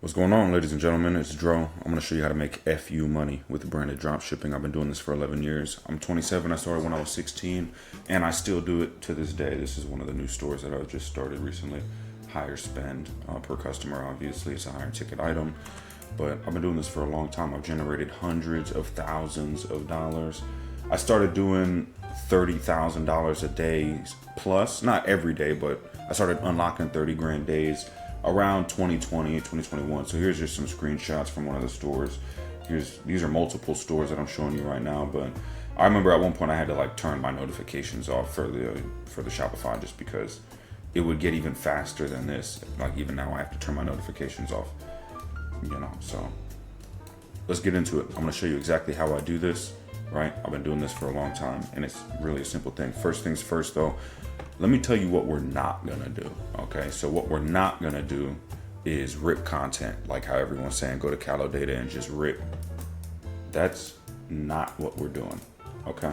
What's going on, ladies and gentlemen? It's Dro. I'm going to show you how to make FU money with branded dropshipping. I've been doing this for 11 years. I'm 27. I started when I was 16, and I still do it to this day. This is one of the new stores that I've just started recently. Higher spend per customer, obviously. It's a higher ticket item, but I've been doing this for a long time. I've generated hundreds of thousands of dollars. I started doing $30,000 a day plus, not every day, but I started unlocking 30 grand days around 2020, 2021. So here's just some screenshots from one of the stores. These are multiple stores that I'm showing you right now, but I remember at one point I had to turn my notifications off for the Shopify just because it would get even faster than this. Even now I have to turn my notifications off, so let's get into it. I'm going to show you exactly how I do this, right? I've been doing this for a long time, and it's really a simple thing. First things first though, let me tell you what we're not gonna do, okay? So what we're not gonna do is rip content, like how everyone's saying, go to Callow Data and just rip. That's not what we're doing, okay?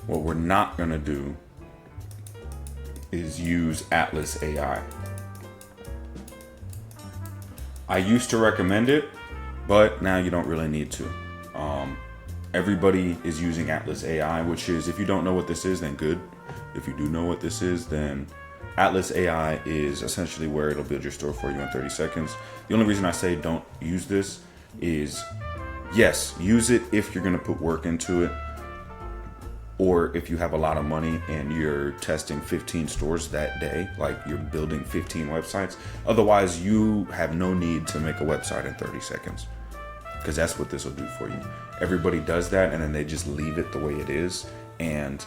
What we're not gonna do is use Atlas AI. I used to recommend it, but now you don't really need to. Everybody is using Atlas AI, which is, if you don't know what this is, then good. If you do know what this is, then Atlas AI is essentially where it'll build your store for you in 30 seconds. The only reason I say don't use this is, yes, use it if you're gonna put work into it, or if you have a lot of money and you're testing 15 stores that day, like you're building 15 websites. Otherwise, you have no need to make a website in 30 seconds. Because that's what this will do for you. Everybody does that and then they just leave it the way it is. And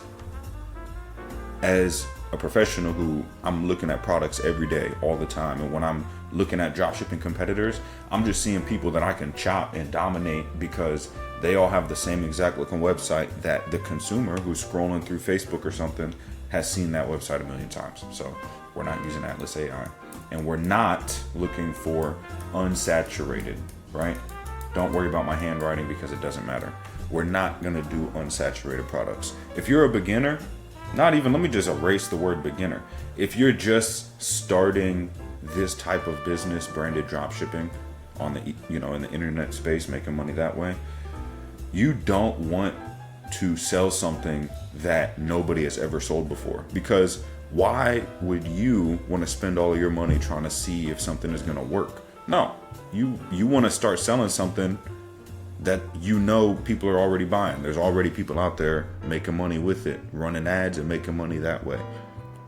as a professional who I'm looking at products every day, all the time, and when I'm looking at dropshipping competitors, I'm just seeing people that I can chop and dominate because they all have the same exact looking website that the consumer who's scrolling through Facebook or something has seen that website a million times. So we're not using Atlas AI, and we're not looking for unsaturated, right? Don't worry about my handwriting because it doesn't matter. We're not gonna do unsaturated products. If you're a beginner, let me just erase the word beginner. If you're just starting this type of business, branded dropshipping on the, in the internet space, making money that way, you don't want to sell something that nobody has ever sold before. Because why would you want to spend all of your money trying to see if something is gonna work? No, you want to start selling something that people are already buying. There's already people out there making money with it, running ads and making money that way.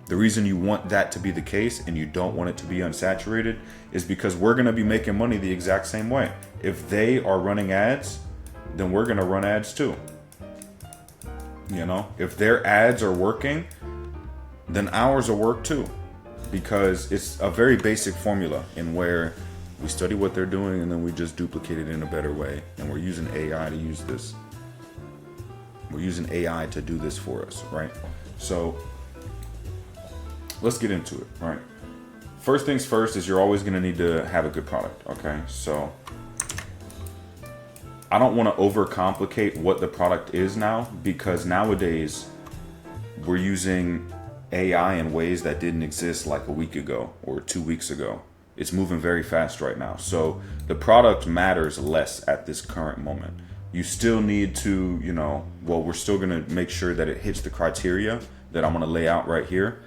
The reason you want that to be the case and you don't want it to be unsaturated is because we're going to be making money the exact same way. If they are running ads, then we're going to run ads too. If their ads are working, then ours will work too. Because it's a very basic formula in where we study what they're doing and then we just duplicate it in a better way. And we're using AI to use this. We're using AI to do this for us, right? So let's get into it, right? First things first is you're always going to need to have a good product, okay? So I don't want to overcomplicate what the product is now, because nowadays we're using AI in ways that didn't exist like a week ago or 2 weeks ago. It's moving very fast right now. So the product matters less at this current moment. You still need to, we're still going to make sure that it hits the criteria that I'm going to lay out right here.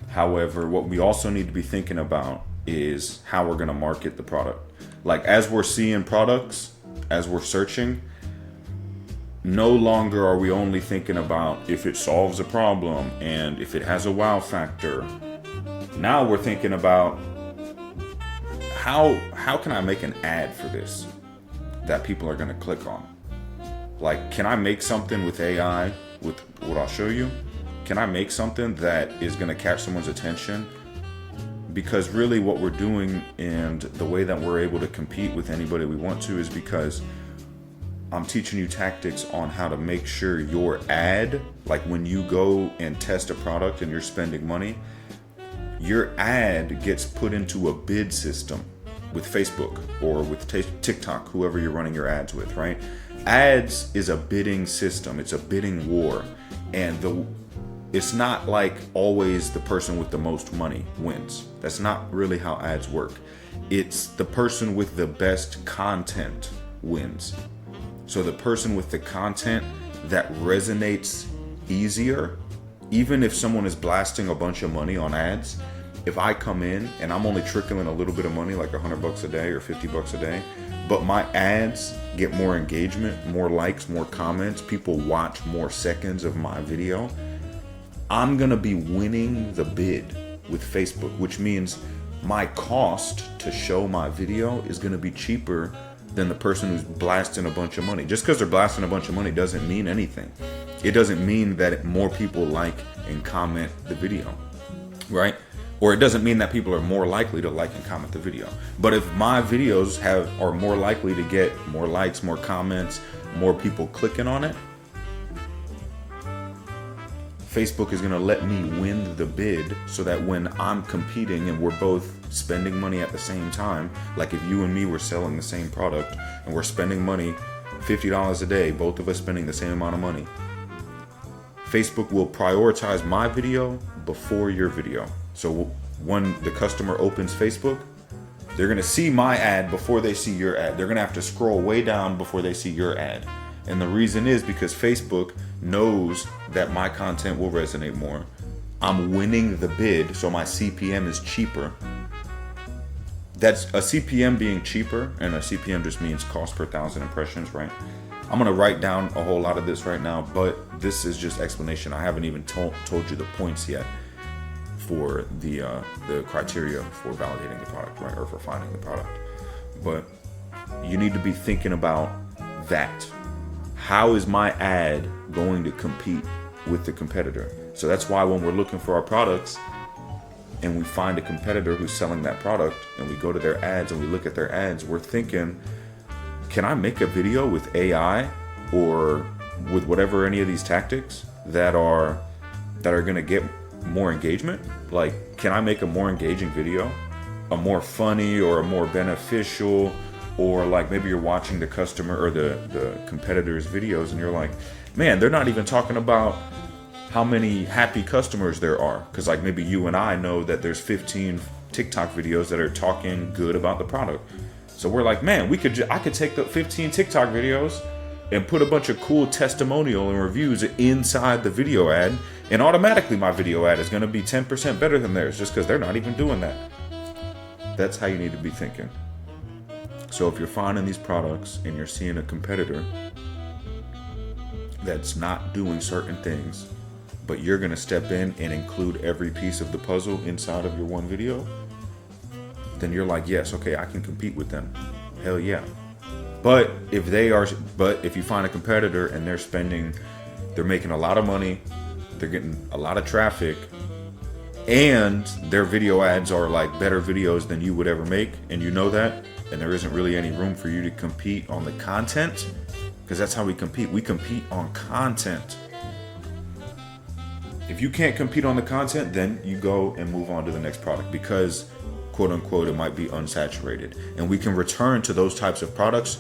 However, what we also need to be thinking about is how we're going to market the product. Like, as we're seeing products, as we're searching, no longer are we only thinking about if it solves a problem and if it has a wow factor. Now we're thinking about how can I make an ad for this that people are going to click on? Like, can I make something with AI, with what I'll show you? Can I make something that is going to catch someone's attention? Because really what we're doing and the way that we're able to compete with anybody we want to is because I'm teaching you tactics on how to make sure your ad, like when you go and test a product and you're spending money, your ad gets put into a bid system with Facebook or with TikTok, whoever you're running your ads with, right? Ads is a bidding system. It's a bidding war. And it's not like always the person with the most money wins. That's not really how ads work. It's the person with the best content wins. So the person with the content that resonates easier, even if someone is blasting a bunch of money on ads, if I come in and I'm only trickling a little bit of money, like $100 a day or $50 a day, but my ads get more engagement, more likes, more comments, people watch more seconds of my video, I'm gonna be winning the bid with Facebook, which means my cost to show my video is gonna be cheaper than the person who's blasting a bunch of money. Just because they're blasting a bunch of money doesn't mean anything. It doesn't mean that more people like and comment the video, right? Or it doesn't mean that people are more likely to like and comment the video. But if my videos are more likely to get more likes, more comments, more people clicking on it, Facebook is gonna let me win the bid so that when I'm competing and we're both spending money at the same time, like if you and me were selling the same product and we're spending money, $50 a day, both of us spending the same amount of money, Facebook will prioritize my video before your video. So when the customer opens Facebook, they're gonna see my ad before they see your ad. They're gonna have to scroll way down before they see your ad. And the reason is because Facebook knows that my content will resonate more. I'm winning the bid, so my CPM is cheaper. That's a CPM being cheaper, and a CPM just means cost per 1,000 impressions, right? I'm gonna write down a whole lot of this right now, but this is just explanation. I haven't even told you the points yet for the criteria for validating the product, right, or for finding the product. But you need to be thinking about that. How is my ad going to compete with the competitor? So that's why when we're looking for our products and we find a competitor who's selling that product and we go to their ads and we look at their ads, we're thinking, can I make a video with AI or with whatever any of these tactics that are going to get more engagement? Like, can I make a more engaging video, a more funny or a more beneficial, or like maybe you're watching the customer or the competitor's videos and you're like, man, they're not even talking about how many happy customers there are. Because like maybe you and I know that there's 15 TikTok videos that are talking good about the product. So we're like, man, I could take the 15 TikTok videos and put a bunch of cool testimonial and reviews inside the video ad, and automatically my video ad is going to be 10% better than theirs just because they're not even doing that. That's how you need to be thinking. So if you're finding these products and you're seeing a competitor that's not doing certain things, but you're going to step in and include every piece of the puzzle inside of your one video, then you're like, yes, okay, I can compete with them. Hell yeah. But if you find a competitor and they're making a lot of money, they're getting a lot of traffic, and their video ads are like better videos than you would ever make, and you know that, and there isn't really any room for you to compete on the content, because that's how we compete. We compete on content. If you can't compete on the content, then you go and move on to the next product because, quote unquote, it might be unsaturated. And we can return to those types of products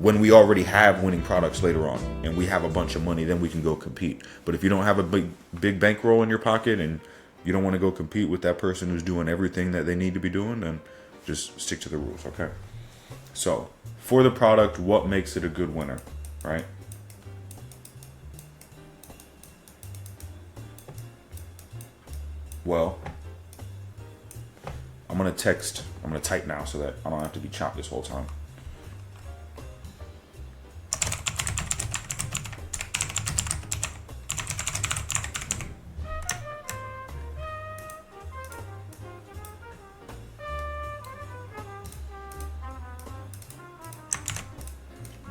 when we already have winning products later on and we have a bunch of money, then we can go compete. But if you don't have a big bankroll in your pocket and you don't want to go compete with that person who's doing everything that they need to be doing, then just stick to the rules, okay? So, for the product, what makes it a good winner, right? Well, I'm going to type now so that I don't have to be chopped this whole time.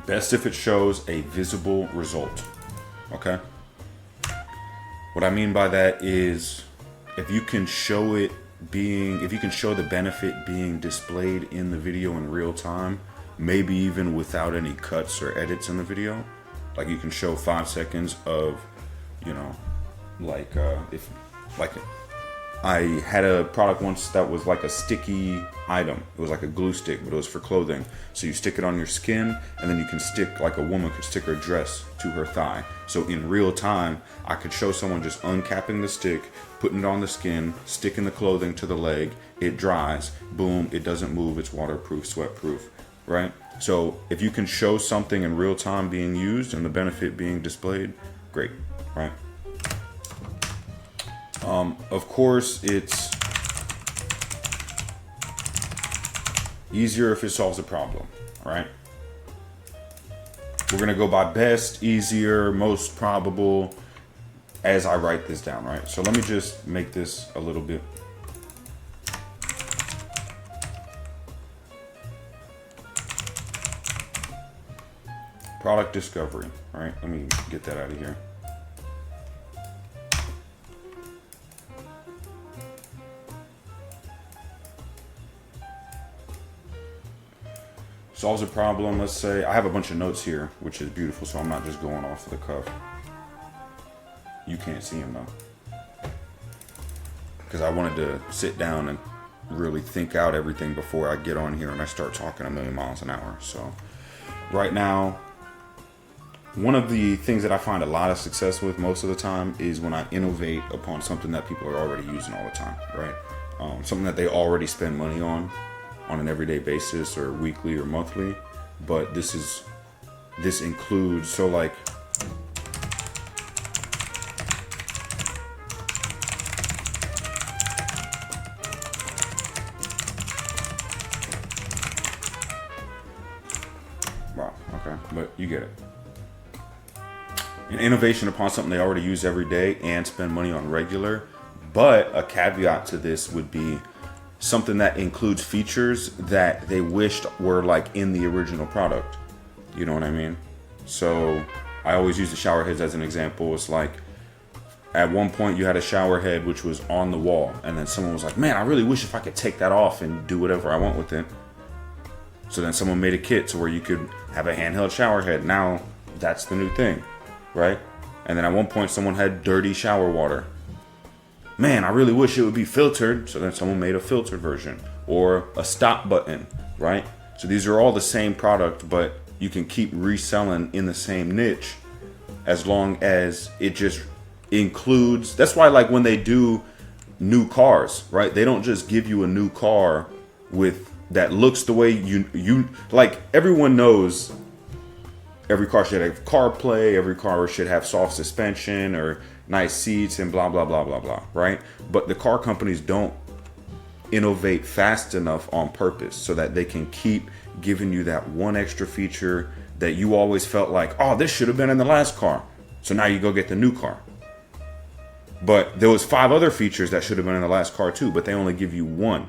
Best if it shows a visible result, okay? What I mean by that is if you can show the benefit being displayed in the video in real time, maybe even without any cuts or edits in the video, like you can show 5 seconds of, I had a product once that was like a sticky item. It was like a glue stick, but it was for clothing. So you stick it on your skin, and then you can stick, like a woman could stick her dress to her thigh. So in real time, I could show someone just uncapping the stick, putting it on the skin, sticking the clothing to the leg. It dries, boom, it doesn't move, it's waterproof, sweat-proof, right? So if you can show something in real time being used and the benefit being displayed, great, right? Of course, it's easier if it solves a problem, right? We're gonna go by best, easier, most probable as I write this down, right? So let me just make this a little bit. Product discovery, right? Let me get that out of here. Solves a problem. Let's say I have a bunch of notes here, which is beautiful, so I'm not just going off the cuff. You can't see them though, because I wanted to sit down and really think out everything before I get on here and I start talking a million miles an hour. So right now, one of the things that I find a lot of success with most of the time is when I innovate upon something that people are already using all the time, right? Something that they already spend money on an everyday basis or weekly or monthly. But this includes, so like, wow, okay, but you get it. An innovation upon something they already use every day and spend money on regular. But a caveat to this would be something that includes features that they wished were like in the original product. You know what I mean? So I always use the shower heads as an example. It's like, at one point you had a shower head which was on the wall, and then someone was like, man, I really wish if I could take that off and do whatever I want with it. So then someone made a kit to where you could have a handheld shower head. Now that's the new thing, right? And then at one point someone had dirty shower water. Man, I really wish it would be filtered. So then someone made a filtered version, or a stop button, right? So these are all the same product, but you can keep reselling in the same niche as long as it just includes. That's why, like, when they do new cars, right? They don't just give you a new car with that looks the way you like. Everyone knows every car should have CarPlay, every car should have soft suspension or nice seats and blah, blah, blah, blah, blah, right? But the car companies don't innovate fast enough on purpose so that they can keep giving you that one extra feature that you always felt like, oh, this should have been in the last car. So now you go get the new car. But there was 5 other features that should have been in the last car too, but they only give you one,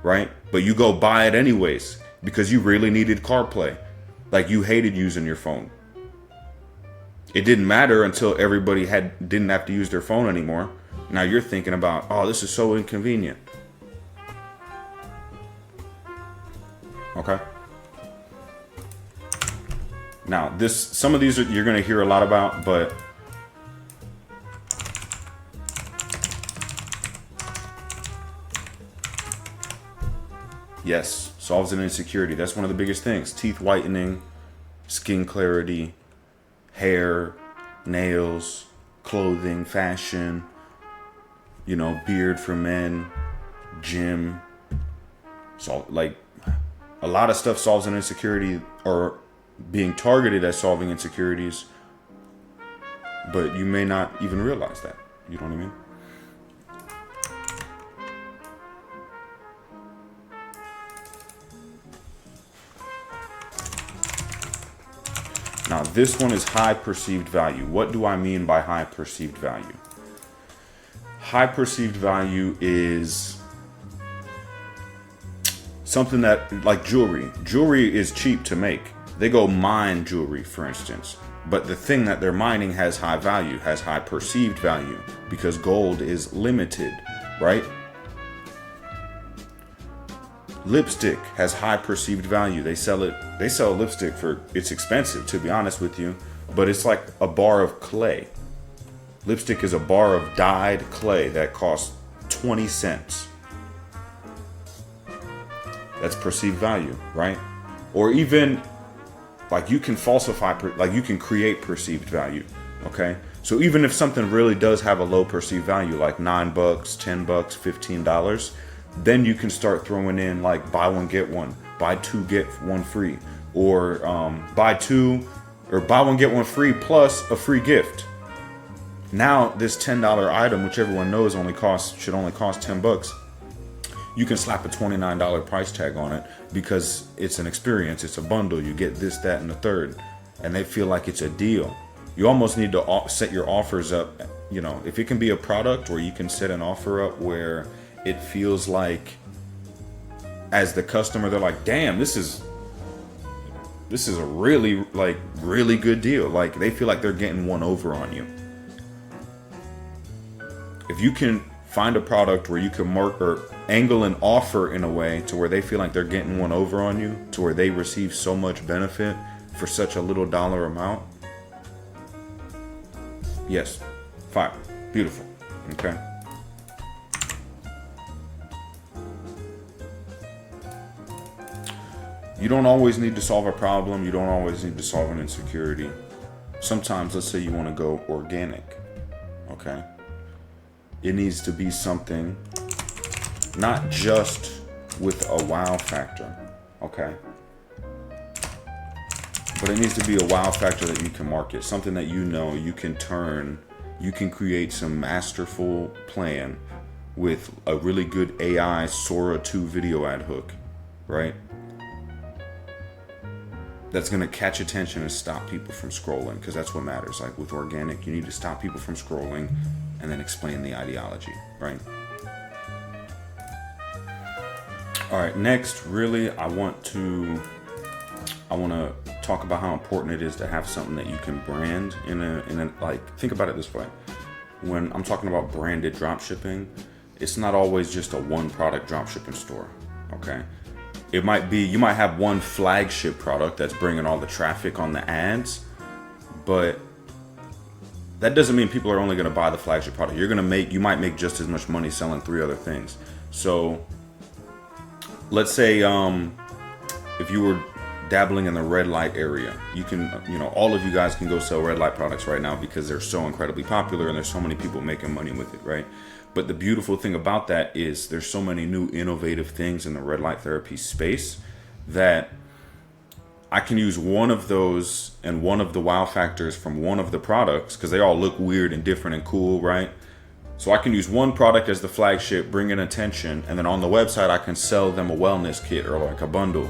right? But you go buy it anyways because you really needed CarPlay. Like, you hated using your phone. It didn't matter until everybody didn't have to use their phone anymore. Now you're thinking about, oh, this is so inconvenient. Okay. Now some of these you're going to hear a lot about, but yes, solves an insecurity. That's one of the biggest things. Teeth whitening, skin clarity, hair, nails, clothing, fashion, beard for men, gym. So like a lot of stuff solves an insecurity, or being targeted as solving insecurities, but you may not even realize that. You know what I mean? Now, this one is high perceived value. What do I mean by high perceived value? High perceived value is something that, like jewelry. Jewelry is cheap to make. They go mine jewelry, for instance. But the thing that they're mining has high value, has high perceived value, because gold is limited, right? Lipstick has high perceived value. They sell lipstick for, it's expensive, to be honest with you, but it's like a bar of clay. Lipstick is a bar of dyed clay that costs 20 cents. That's perceived value, right? Or even like you can falsify, like you can create perceived value. Okay. So even if something really does have a low perceived value, like $9, $10, $15, then you can start throwing in like buy one, get one, buy two, get one free, or buy one, get one free plus a free gift. Now this $10 item, which everyone knows should only cost $10, you can slap a $29 price tag on it because it's an experience, it's a bundle, you get this, that, and the third, and they feel like it's a deal. You almost need to set your offers up, you know, if it can be a product where you can set an offer up where it feels like, as the customer, they're like, damn, this is a really good deal. Like they feel like they're getting one over on you. If you can find a product where you can mark or angle an offer in a way to where they feel like they're getting one over on you, to where they receive so much benefit for such a little dollar amount. Yes, fire, beautiful, okay? You don't always need to solve a problem. You don't always need to solve an insecurity. Sometimes, let's say you want to go organic, okay? It needs to be something not just with a wow factor, okay? But it needs to be a wow factor that you can market, something that you know you can create some masterful plan with a really good AI Sora 2 video ad hook, right? That's going to catch attention and stop people from scrolling, because that's what matters. Like with organic, you need to stop people from scrolling and then explain the ideology, right? All right, next, really, I want to talk about how important it is to have something that you can brand in a like, think about it this way. When I'm talking about branded dropshipping, it's not always just a one product dropshipping store, okay? It might be, you might have one flagship product that's bringing all the traffic on the ads, but that doesn't mean people are only going to buy the flagship product. You might make just as much money selling 3 other things. So let's say if you were dabbling in the red light area, you can, all of you guys can go sell red light products right now because they're so incredibly popular and there's so many people making money with it, right? But the beautiful thing about that is there's so many new innovative things in the red light therapy space that I can use one of those and one of the wow factors from one of the products, because they all look weird and different and cool, right? So I can use one product as the flagship, bring in attention, and then on the website I can sell them a wellness kit or like a bundle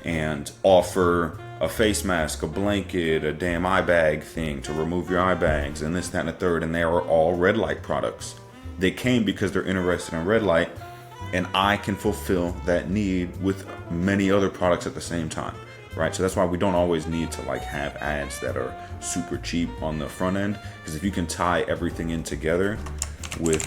and offer a face mask, a blanket, a damn eye bag thing to remove your eye bags, and this, that, and the third, and they are all red light products. They came because they're interested in red light, and I can fulfill that need with many other products at the same time, right? So that's why we don't always need to like have ads that are super cheap on the front end, because if you can tie everything in together with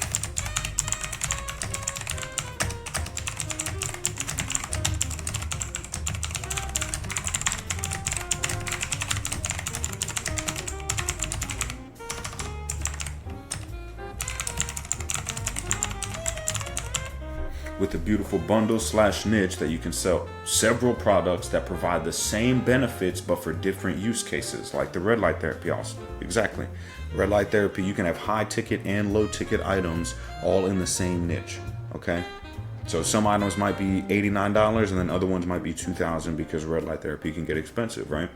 a beautiful bundle / niche that you can sell several products that provide the same benefits but for different use cases, like the red light therapy also. Exactly. Red light therapy, you can have high ticket and low ticket items all in the same niche, okay? So some items might be $89 and then other ones might be $2,000 because red light therapy can get expensive, right?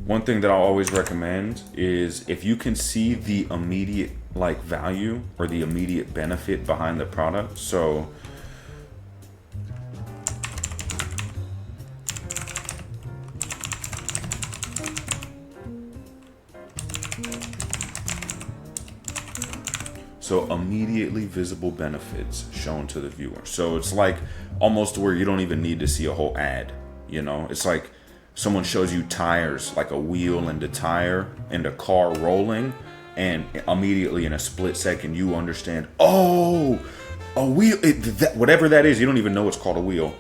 One thing that I'll always recommend is if you can see the immediate like value or the immediate benefit behind the product. So immediately visible benefits shown to the viewer. So it's like almost where you don't even need to see a whole ad, it's like someone shows you tires, like a wheel and a tire and a car rolling, and immediately in a split second you understand, oh, a wheel, whatever that is, you don't even know it's called a wheel,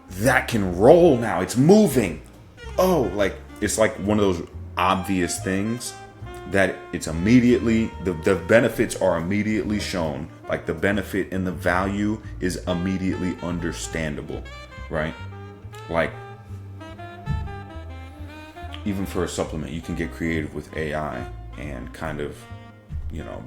that can roll now, it's moving. Oh, like it's like one of those obvious things, that it's immediately, the benefits are immediately shown. Like the benefit and the value is immediately understandable, right? Like even for a supplement, you can get creative with AI and kind of,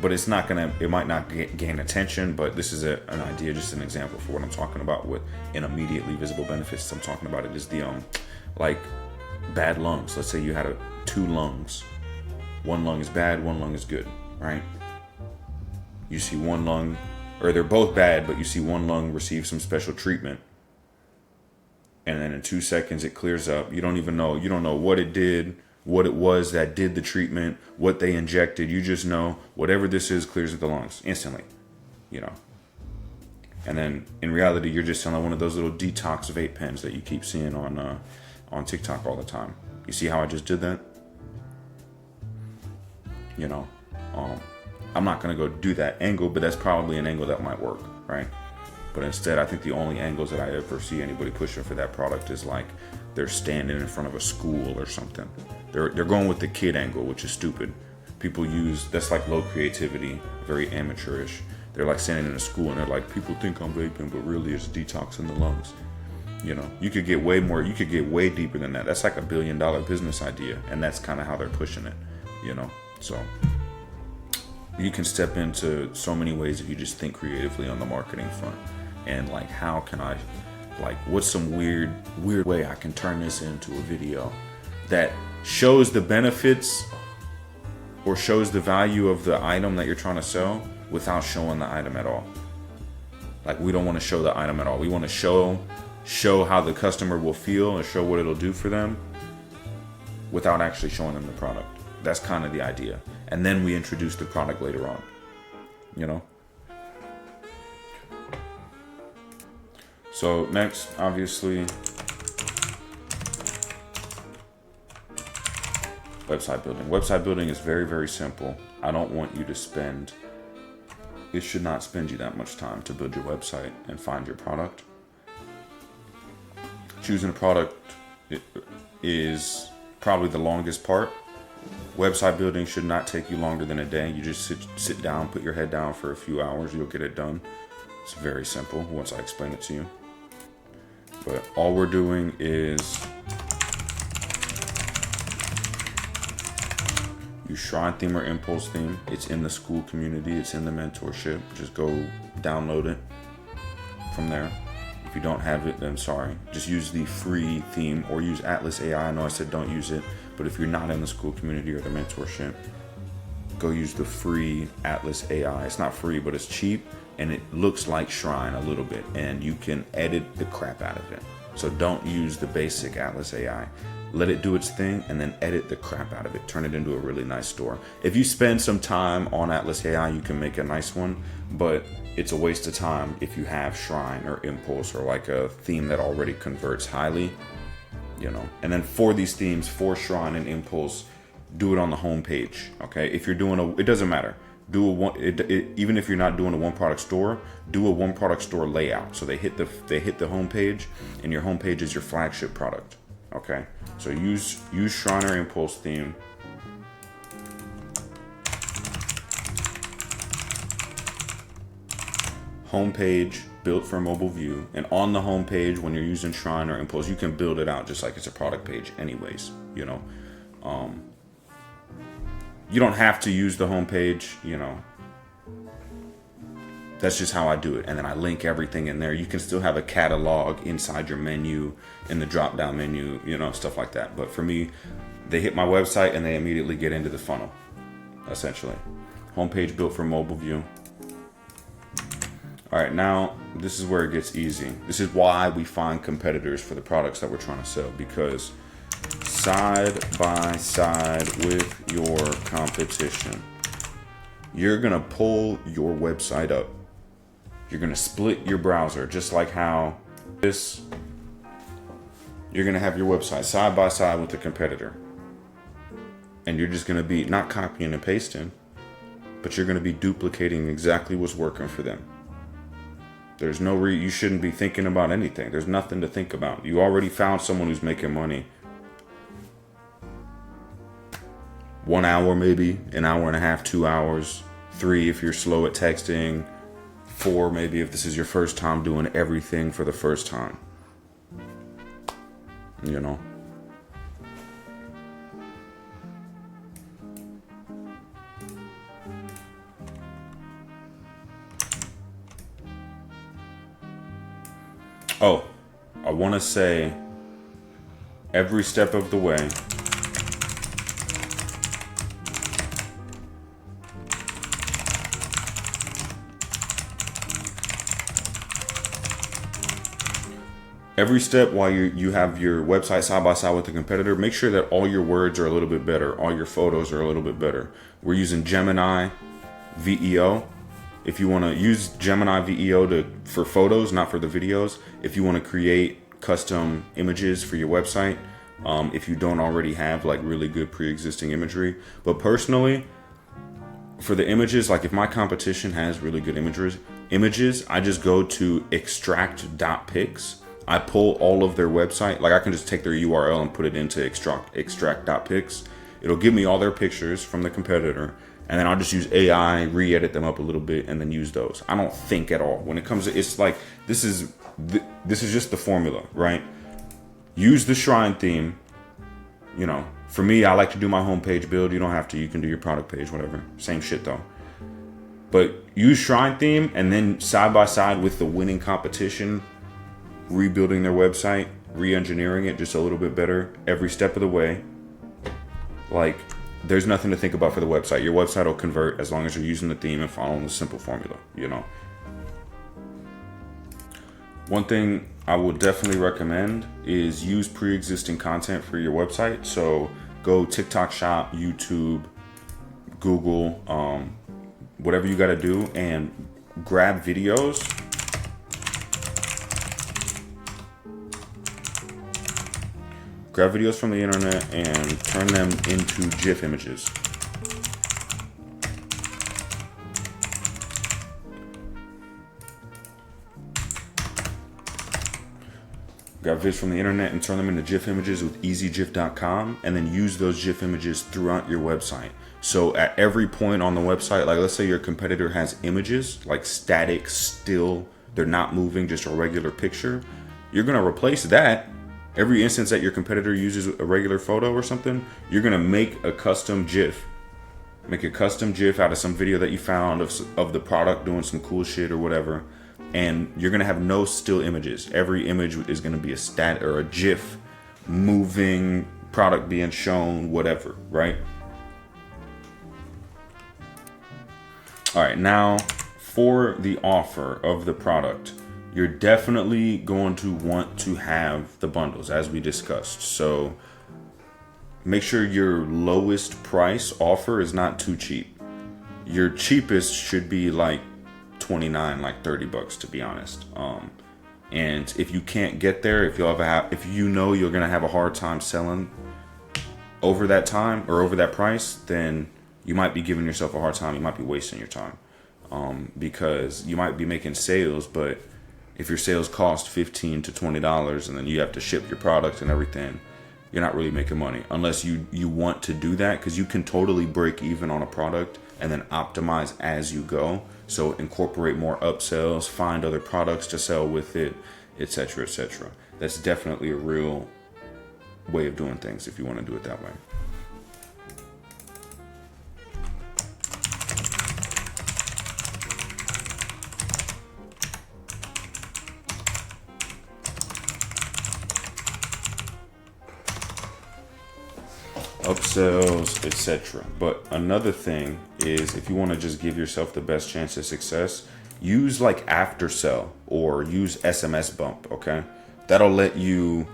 but it's not gonna, it might not gain attention, but this is an idea, just an example for what I'm talking about with an immediately visible benefits. I'm talking about it is the, like bad lungs. Let's say you had two lungs. One lung is bad, one lung is good, right? You see one lung, or they're both bad, but you see one lung receive some special treatment. And then in 2 seconds it clears up. You don't know what it did, what it was that did the treatment, what they injected. You just know whatever this is clears up the lungs instantly, And then in reality, you're just selling one of those little detox vape pens that you keep seeing on TikTok all the time. You see how I just did that? I'm not going to go do that angle, but that's probably an angle that might work, right? But instead, I think the only angles that I ever see anybody pushing for that product is like they're standing in front of a school or something. They're going with the kid angle, which is stupid. People use, that's like low creativity, very amateurish. They're like standing in a school and they're like, people think I'm vaping, but really it's detoxing the lungs. You could get way deeper than that. That's like $1 billion business idea, and that's kind of how they're pushing it, So you can step into so many ways if you just think creatively on the marketing front. And like, how can I, like, what's some weird way I can turn this into a video that shows the benefits or shows the value of the item that you're trying to sell without showing the item at all. Like, we don't want to show the item at all. We want to show how the customer will feel and show what it'll do for them without actually showing them the product. That's kind of the idea. And then we introduce the product later on, So next, obviously, website building. Website building is very, very simple. I don't want you to spend, it should not spend you that much time to build your website and find your product. Choosing a product is probably the longest part. Website building should not take you longer than a day. You just sit down, put your head down for a few hours, you'll get it done. It's very simple once I explain it to you. But all we're doing is use Shrine theme or Impulse theme. It's in the school community, it's in the mentorship. Just go download it from there. If you don't have it, then sorry. Just use the free theme or use Atlas AI. I know I said don't use it, but if you're not in the school community or the mentorship, go use the free Atlas AI. It's not free, but it's cheap, and it looks like Shrine a little bit, and you can edit the crap out of it. So don't use the basic Atlas AI. Let it do its thing and then edit the crap out of it. Turn it into a really nice store. If you spend some time on Atlas AI, you can make a nice one, but it's a waste of time if you have Shrine or Impulse or like a theme that already converts highly, And then for these themes, for Shrine and Impulse, do it on the home page, okay? If you're doing it doesn't matter. Even if you're not doing a one product store, do a one product store layout. So they hit the home page, and your home page is your flagship product, okay? So use Shrine or Impulse theme. Homepage built for mobile view, and on the home page, when you're using Shrine or Impulse, you can build it out just like it's a product page anyways, you don't have to use the home page, that's just how I do it. And then I link everything in there. You can still have a catalog inside your menu, in the drop down menu, stuff like that. But for me, they hit my website and they immediately get into the funnel, essentially. Homepage built for mobile view. All right, now this is where it gets easy. This is why we find competitors for the products that we're trying to sell, because side by side with your competition, you're gonna pull your website up. You're gonna split your browser, just like how you're gonna have your website side by side with the competitor. And you're just gonna be not copying and pasting, but you're gonna be duplicating exactly what's working for them. There's no you shouldn't be thinking about anything. There's nothing to think about. You already found someone who's making money. 1 hour, maybe an hour and a half, 2 hours, 3 if you're slow at texting, 4 maybe if this is your first time doing everything for the first time, you know. Oh, I want to say every step of the way, every step while you have your website side by side with the competitor, make sure that all your words are a little bit better, all your photos are a little bit better. We're using Gemini VEO. If you want to use Gemini VEO for photos, not for the videos, if you want to create custom images for your website, if you don't already have like really good pre-existing imagery. But personally, for the images, like if my competition has really good images, I just go to extract.pics. I pull all of their website, like I can just take their URL and put it into extract.pics. It'll give me all their pictures from the competitor, and then I'll just use AI, re-edit them up a little bit, and then use those. I don't think at all. When it comes to, it's like, this is just the formula, right? Use the shrine theme. You know, for me, I like to do my homepage build. You don't have to. You can do your product page, whatever. Same shit though. But use shrine theme, and then side by side with the winning competition, rebuilding their website, re-engineering it just a little bit better every step of the way. Like, there's nothing to think about for the website. Your website will convert as long as you're using the theme and following the simple formula, you know. One thing I would definitely recommend is use pre-existing content for your website. So go TikTok Shop, YouTube, Google, whatever you got to do, and grab videos. Grab videos from the internet and turn them into GIF images. Grab vids from the internet and turn them into GIF images with easygif.com, and then use those GIF images throughout your website. So at every point on the website, like let's say your competitor has images, like static, still, they're not moving, just a regular picture, you're gonna replace that. Every instance that your competitor uses a regular photo or something, you're gonna make a custom GIF. Make a custom GIF out of some video that you found of the product doing some cool shit or whatever. And you're gonna have no still images. Every image is gonna be a stat or a GIF, moving, product being shown, whatever, right? All right, now for the offer of the product, you're definitely going to want to have the bundles as we discussed. So make sure your lowest price offer is not too cheap. Your cheapest should be like 29, like 30 bucks to be honest. And if you can't get there, if you know you're gonna have a hard time selling over that time or over that price, then you might be giving yourself a hard time. You might be wasting your time, because you might be making sales, but if your sales cost $15 to $20 and then you have to ship your product and everything, you're not really making money unless you want to do that, because you can totally break even on a product and then optimize as you go. So incorporate more upsells, find other products to sell with it, etc., etc. That's definitely a real way of doing things if you want to do it that way. Upsells, etc. But another thing is, if you want to just give yourself the best chance of success, use like after sell or use SMS bump. Okay, that'll let you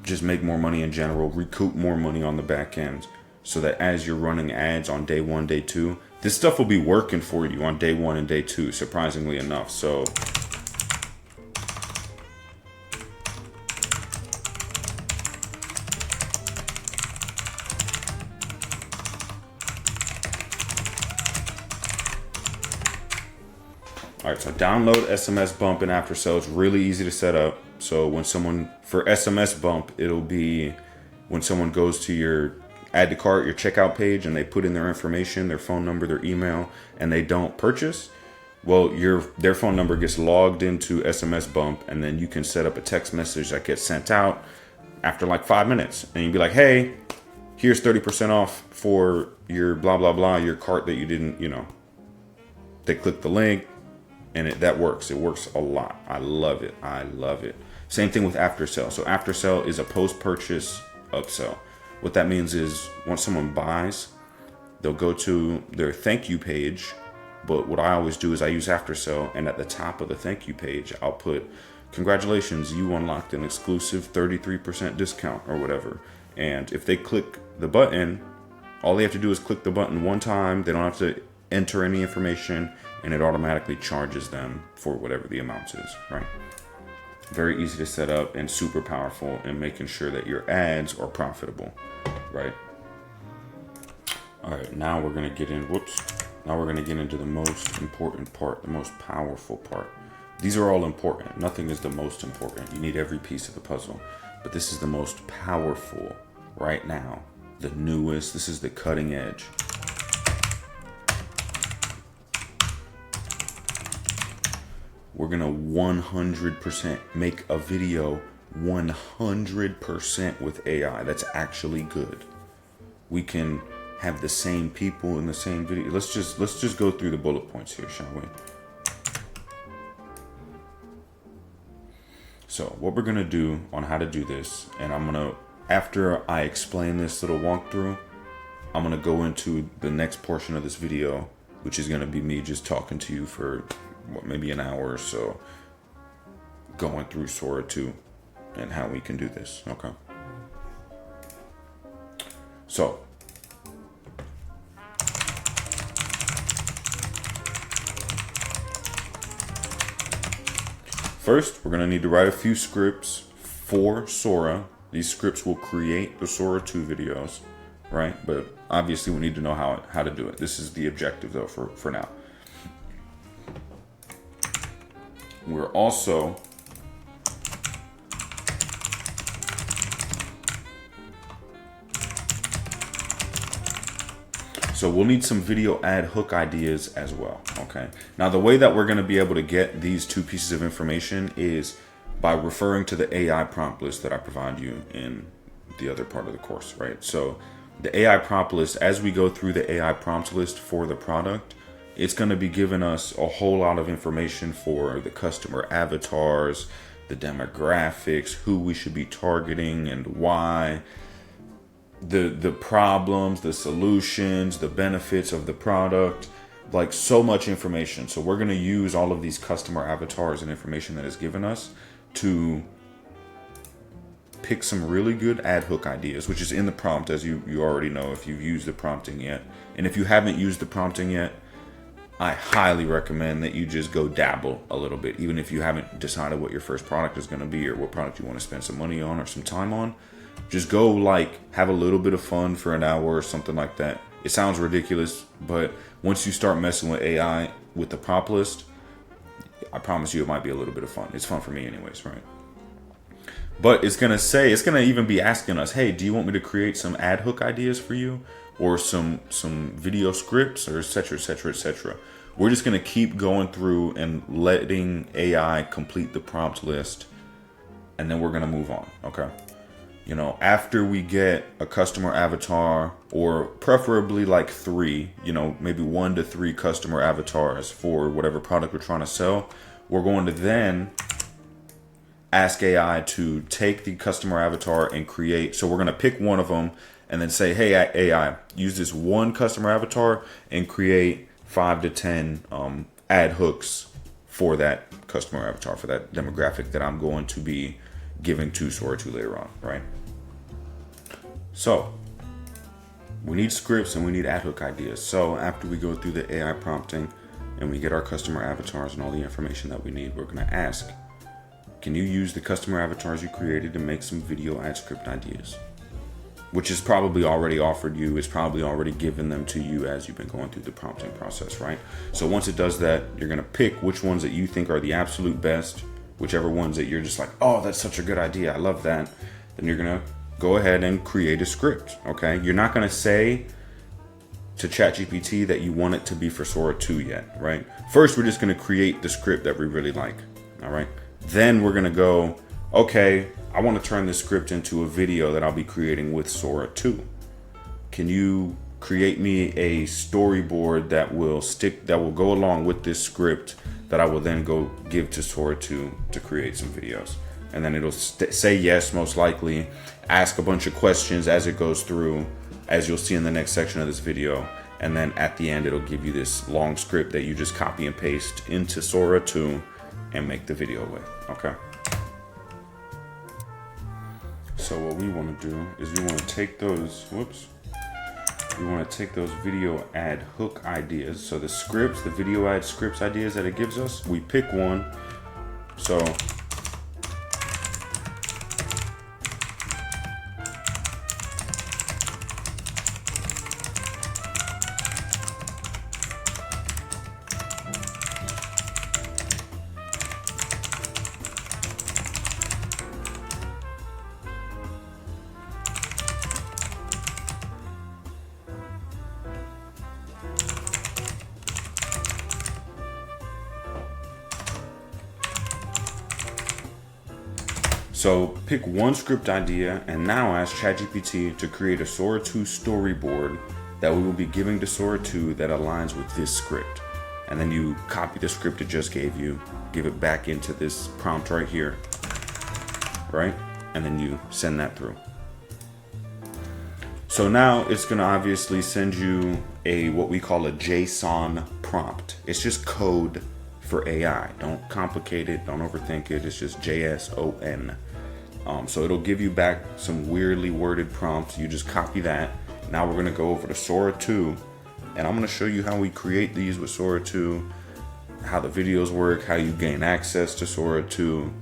just make more money in general, recoup more money on the back end, so that as you're running ads on day 1, day 2, this stuff will be working for you on day 1 and day 2, surprisingly enough. So all right, so download SMS Bump and After Sell. It's really easy to set up. So for SMS Bump, it'll be when someone goes to your add to cart, your checkout page, and they put in their information, their phone number, their email, and they don't purchase, well, their phone number gets logged into SMS Bump, and then you can set up a text message that gets sent out after like 5 minutes. And you'd be like, hey, here's 30% off for your blah, blah, blah, your cart that you didn't, they click the link, and that works. It works a lot. I love it. I love it. Same thing with after sale. So after sale is a post-purchase upsell. What that means is once someone buys, they'll go to their thank you page. But what I always do is I use after sale, and at the top of the thank you page, I'll put, congratulations, you unlocked an exclusive 33% discount or whatever. And if they click the button, all they have to do is click the button one time. They don't have to enter any information, and it automatically charges them for whatever the amount is, right? Very easy to set up and super powerful in making sure that your ads are profitable, right? All right, now we're gonna get in, Now we're gonna get into the most important part, the most powerful part. These are all important. Nothing is the most important. You need every piece of the puzzle, but this is the most powerful right now. The newest, this is the cutting edge. We're gonna 100% make a video 100% with AI that's actually good. We can have the same people in the same video. Let's just go through the bullet points here, shall we? So what we're gonna do on how to do this, and after I explain this little walkthrough, I'm gonna go into the next portion of this video, which is gonna be me just talking to you for maybe an hour or so, going through Sora 2 and how we can do this, okay? So, first, we're gonna need to write a few scripts for Sora. These scripts will create the Sora 2 videos, right? But obviously we need to know how to do it. This is the objective though for now. We're also so we'll need some video ad hook ideas as well, okay? Now the way that we're gonna be able to get these two pieces of information is by referring to the AI prompt list that I provide you in the other part of the course, right? So the AI prompt list, as we go through the AI prompt list for the product, it's going to be giving us a whole lot of information for the customer avatars, the demographics, who we should be targeting and why, the problems, the solutions, the benefits of the product, like so much information. So we're going to use all of these customer avatars and information that is given us to pick some really good ad hook ideas, which is in the prompt, as you already know if you've used the prompting yet. And if you haven't used the prompting yet, I highly recommend that you just go dabble a little bit, even if you haven't decided what your first product is going to be or what product you want to spend some money on or some time on. Just go have a little bit of fun for an hour or something like that. It sounds ridiculous, but once you start messing with AI with the prompt list, I promise you it might be a little bit of fun. It's fun for me anyways, right? But it's going to even be asking us, hey, do you want me to create some ad hook ideas for you? Or some video scripts, or et cetera, et cetera, et cetera. We're just gonna keep going through and letting AI complete the prompt list, and then we're gonna move on, okay? After we get a customer avatar, or preferably like 3, maybe 1 to 3 customer avatars for whatever product we're trying to sell, we're going to then ask AI to take the customer avatar and create, so we're gonna pick one of them, and then say, hey, AI, use this one customer avatar and create 5 to 10 ad hooks for that customer avatar, for that demographic that I'm going to be giving to Sora 2 later on, right? So we need scripts and we need ad hook ideas. So after we go through the AI prompting and we get our customer avatars and all the information that we need, we're gonna ask, can you use the customer avatars you created to make some video ad script ideas? Which is probably already offered you, it's probably already given them to you as you've been going through the prompting process, right? So once it does that, you're gonna pick which ones that you think are the absolute best, whichever ones that you're just like, oh, that's such a good idea, I love that. Then you're gonna go ahead and create a script. Okay, you're not going to say to ChatGPT that you want it to be for Sora 2 yet, right? First, we're just going to create the script that we really like. All right, then we're going to go, okay, I want to turn this script into a video that I'll be creating with Sora 2. Can you create me a storyboard that will go along with this script that I will then go give to Sora 2 to create some videos? And then it'll say yes, most likely, ask a bunch of questions as it goes through, as you'll see in the next section of this video. And then at the end, it'll give you this long script that you just copy and paste into Sora 2 and make the video with, okay? So what we want to do is we want to take those, video ad hook ideas. So the scripts, the video ad scripts ideas that it gives us, we pick one. So pick one script idea and now ask ChatGPT to create a Sora 2 storyboard that we will be giving to Sora 2 that aligns with this script. And then you copy the script it just gave you, give it back into this prompt right here, right? And then you send that through. So now it's gonna obviously send you what we call a JSON prompt. It's just code for AI. Don't complicate it, don't overthink it. It's just JSON. So it'll give you back some weirdly worded prompts. You just copy that. Now we're gonna go over to Sora 2, and I'm gonna show you how we create these with Sora 2, how the videos work, how you gain access to Sora 2.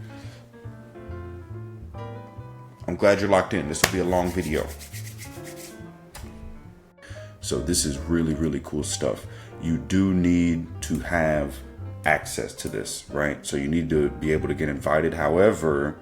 I'm glad you're locked in. This will be a long video. So this is really, really cool stuff. You do need to have access to this, right? So you need to be able to get invited. However,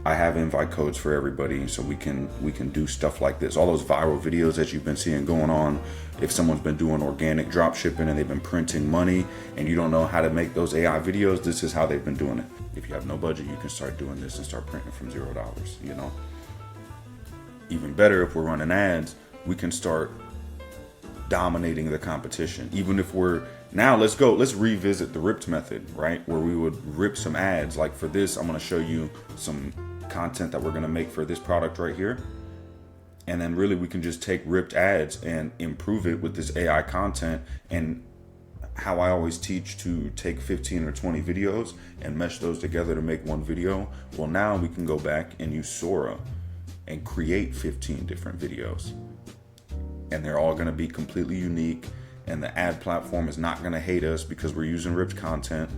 I have invite codes for everybody, so we can do stuff like this. All those viral videos that you've been seeing going on, if someone's been doing organic drop shipping and they've been printing money and you don't know how to make those AI videos, this is how they've been doing it. If you have no budget, you can start doing this and start printing from $0, you know? Even better, if we're running ads, we can start dominating the competition. Even if let's revisit the ripped method, right? Where we would rip some ads. Like for this, I'm gonna show you some content that we're gonna make for this product right here. And then really we can just take ripped ads and improve it with this AI content. And how I always teach to take 15 or 20 videos and mesh those together to make one video. Well, now we can go back and use Sora and create 15 different videos. And they're all gonna be completely unique. And the ad platform is not gonna hate us because we're using ripped content.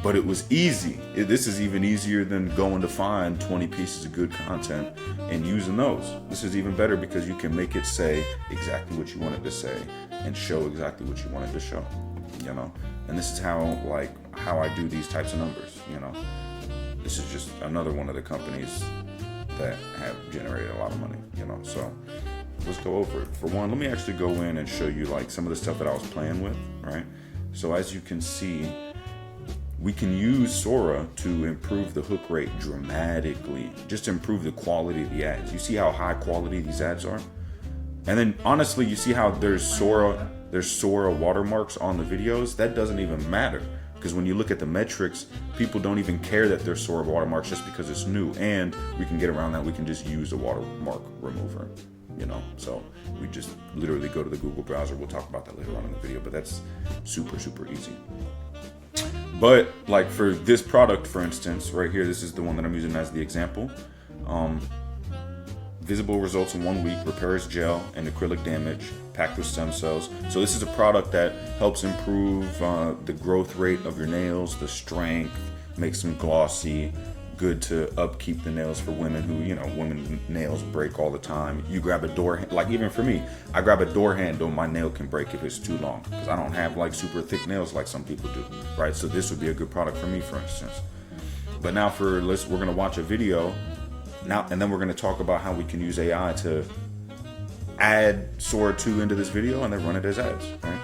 But it was easy. This is even easier than going to find 20 pieces of good content and using those. This is even better because you can make it say exactly what you want it to say and show exactly what you want it to show, you know? And this is how I do these types of numbers, you know? This is just another one of the companies that have generated a lot of money, you know? So let's go over it. For one, let me actually go in and show you like some of the stuff that I was playing with, right? So as you can see, we can use Sora to improve the hook rate dramatically, just improve the quality of the ads. You see how high quality these ads are? And then honestly, you see how there's Sora watermarks on the videos? That doesn't even matter, because when you look at the metrics, people don't even care that there's Sora watermarks just because it's new. And we can get around that. We can just use a watermark remover, you know? So we just literally go to the Google browser. We'll talk about that later on in the video, but that's super, super easy. But like for this product, for instance, right here, this is the one that I'm using as the example. Visible results in 1 week, repairs gel and acrylic damage, packed with stem cells. So this is a product that helps improve the growth rate of your nails, the strength, makes them glossy, good to upkeep the nails for women who, you know, women nails break all the time. You grab a door, like even for me, I grab a door handle, my nail can break if it's too long, because I don't have like super thick nails like some people do, right? So this would be a good product for me, for instance. But now we're gonna watch a video Now, and then we're going to talk about how we can use AI to add Sora 2 into this video and then run it as ads, right?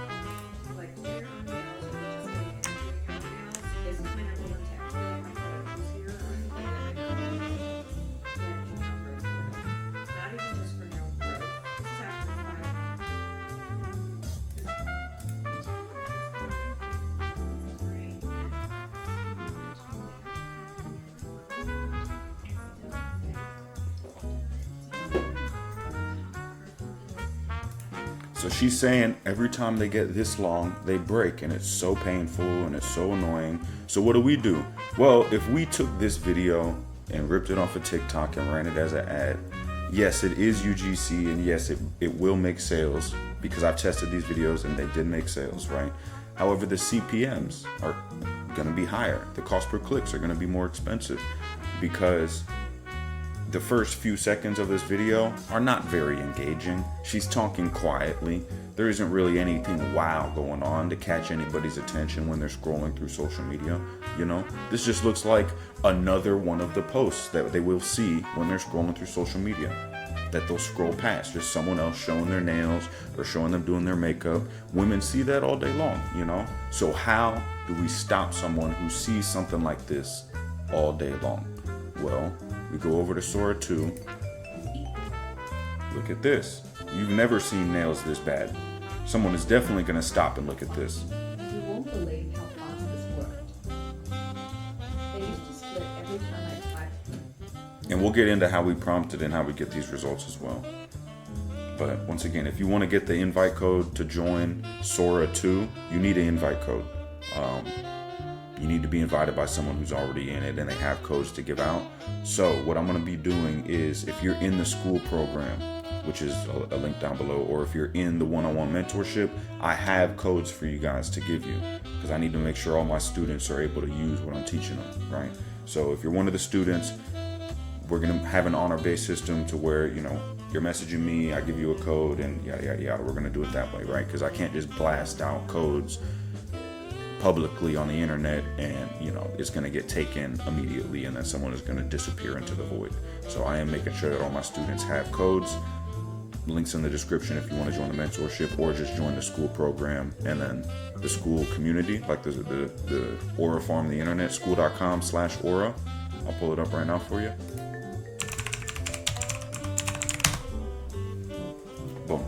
So she's saying every time they get this long, they break, and it's so painful and it's so annoying. So what do? Well, if we took this video and ripped it off of TikTok and ran it as an ad, yes, it is UGC, and yes, it will make sales, because I've tested these videos and they did make sales, right? However, the CPMs are gonna be higher. The cost per clicks are gonna be more expensive, because the first few seconds of this video are not very engaging. She's talking quietly. There isn't really anything wow going on to catch anybody's attention when they're scrolling through social media, you know? This just looks like another one of the posts that they will see when they're scrolling through social media, that they'll scroll past. Just someone else showing their nails or showing them doing their makeup. Women see that all day long, you know? So how do we stop someone who sees something like this all day long? Well, we go over to Sora 2. Look at this. You've never seen nails this bad. Someone is definitely going to stop and look at this. You won't believe how fast this worked. They used to split every time I typed. And we'll get into how we prompted and how we get these results as well. But once again, if you want to get the invite code to join Sora 2, you need an invite code. You need to be invited by someone who's already in it, and they have codes to give out. So what I'm going to be doing is, if you're in the school program, which is a link down below, or if you're in the one-on-one mentorship, I have codes for you guys to give you, because I need to make sure all my students are able to use what I'm teaching them, right? So if you're one of the students, we're going to have an honor-based system to where, you know, you're messaging me, I give you a code, and yada, yada, yada. We're going to do it that way, right? Because I can't just blast out codes publicly on the internet, and you know, it's going to get taken immediately, and then someone is going to disappear into the void. So I am making sure that all my students have codes. Links in the description if you want to join the mentorship, or just join the school program, and then the school community, like the Aura Farm, the internet, school.com/Aura. I'll pull it up right now for you. Boom.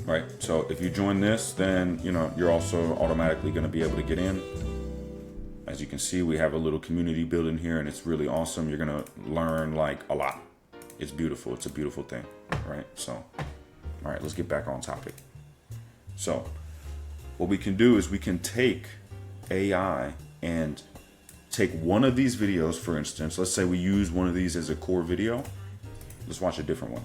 Right, so if you join this, then you know you're also automatically going to be able to get in. As you can see, we have a little community building here, and it's really awesome. You're going to learn like a lot. It's beautiful. It's a beautiful thing, right? So, all right, let's get back on topic. So, what we can do is we can take AI and take one of these videos, for instance. Let's say we use one of these as a core video. Let's watch a different one.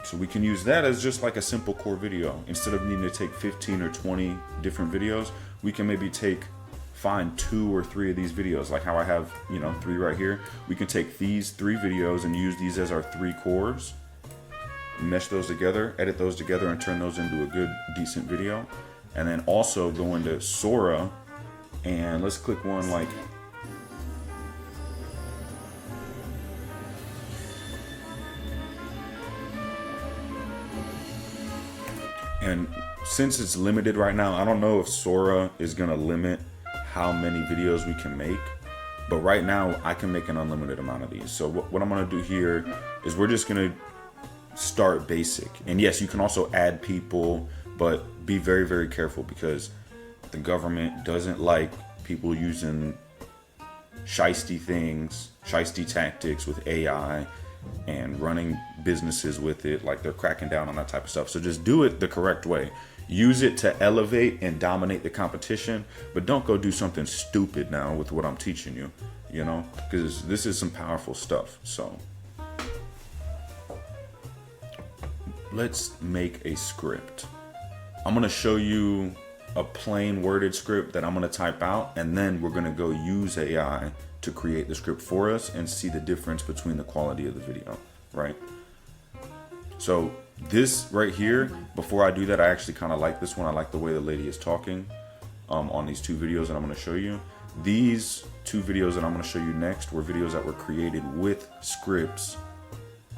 So we can use that as just like a simple core video. Instead of needing to take 15 or 20 different videos, we can maybe find 2 or 3 of these videos, like how I have, you know, 3 right here. We can take these 3 videos and use these as our 3 cores, mesh those together, edit those together, and turn those into a good, decent video. And then also go into Sora, and let's click one like, and since it's limited right now, I don't know if Sora is going to limit how many videos we can make. But right now, I can make an unlimited amount of these. So what I'm going to do here is we're just going to start basic. And yes, you can also add people, but be very, very careful, because the government doesn't like people using shiesty things, shiesty tactics with AI, and running businesses with it. Like, they're cracking down on that type of stuff. So just do it the correct way. Use it to elevate and dominate the competition, but don't go do something stupid now with what I'm teaching you, you know, because this is some powerful stuff. So let's make a script. I'm going to show you a plain worded script that I'm going to type out, and then we're going to go use AI to create the script for us and see the difference between the quality of the video, right? So this right here, before I do that, I actually kind of like this one. I like the way the lady is talking on these two videos that I'm going to show you. These two videos that I'm going to show you next were videos that were created with scripts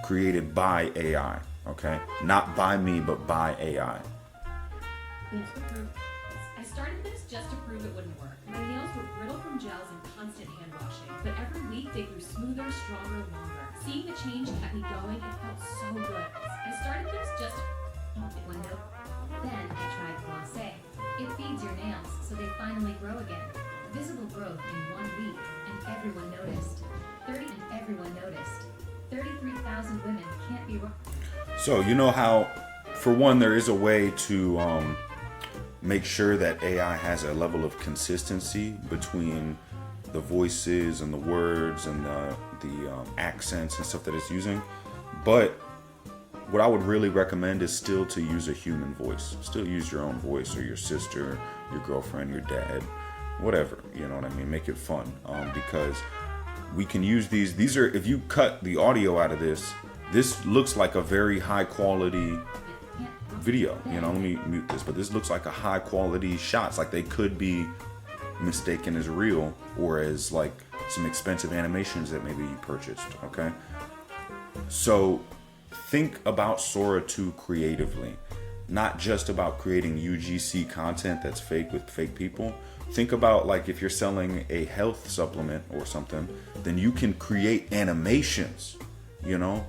created by AI, okay? Not by me, but by AI. I started this just to prove it wouldn't work. My nails were brittle from gels and constant hand washing, but every week they grew smoother, stronger, longer. Seeing the change kept me going. It felt so good. I started this just window. Then I tried Glacé. It feeds your nails, so they finally grow again. Visible growth in 1 week, and everyone noticed. 33,000 women can't be wrong. So you know how, for one, there is a way to make sure that AI has a level of consistency between the voices and the words and the accents and stuff that it's using. But what I would really recommend is still to use a human voice. Still use your own voice, or your sister, your girlfriend, your dad, whatever. You know what I mean? Make it fun, because we can use these. These are, if you cut the audio out of this, this looks like a very high quality video. You know, let me mute this, but this looks like a high quality shots. Like they could be mistaken as real or as like some expensive animations that maybe you purchased. Okay, so think about Sora 2 creatively, not just about creating UGC content that's fake with fake people. Think about, like, if you're selling a health supplement or something, then you can create animations, you know,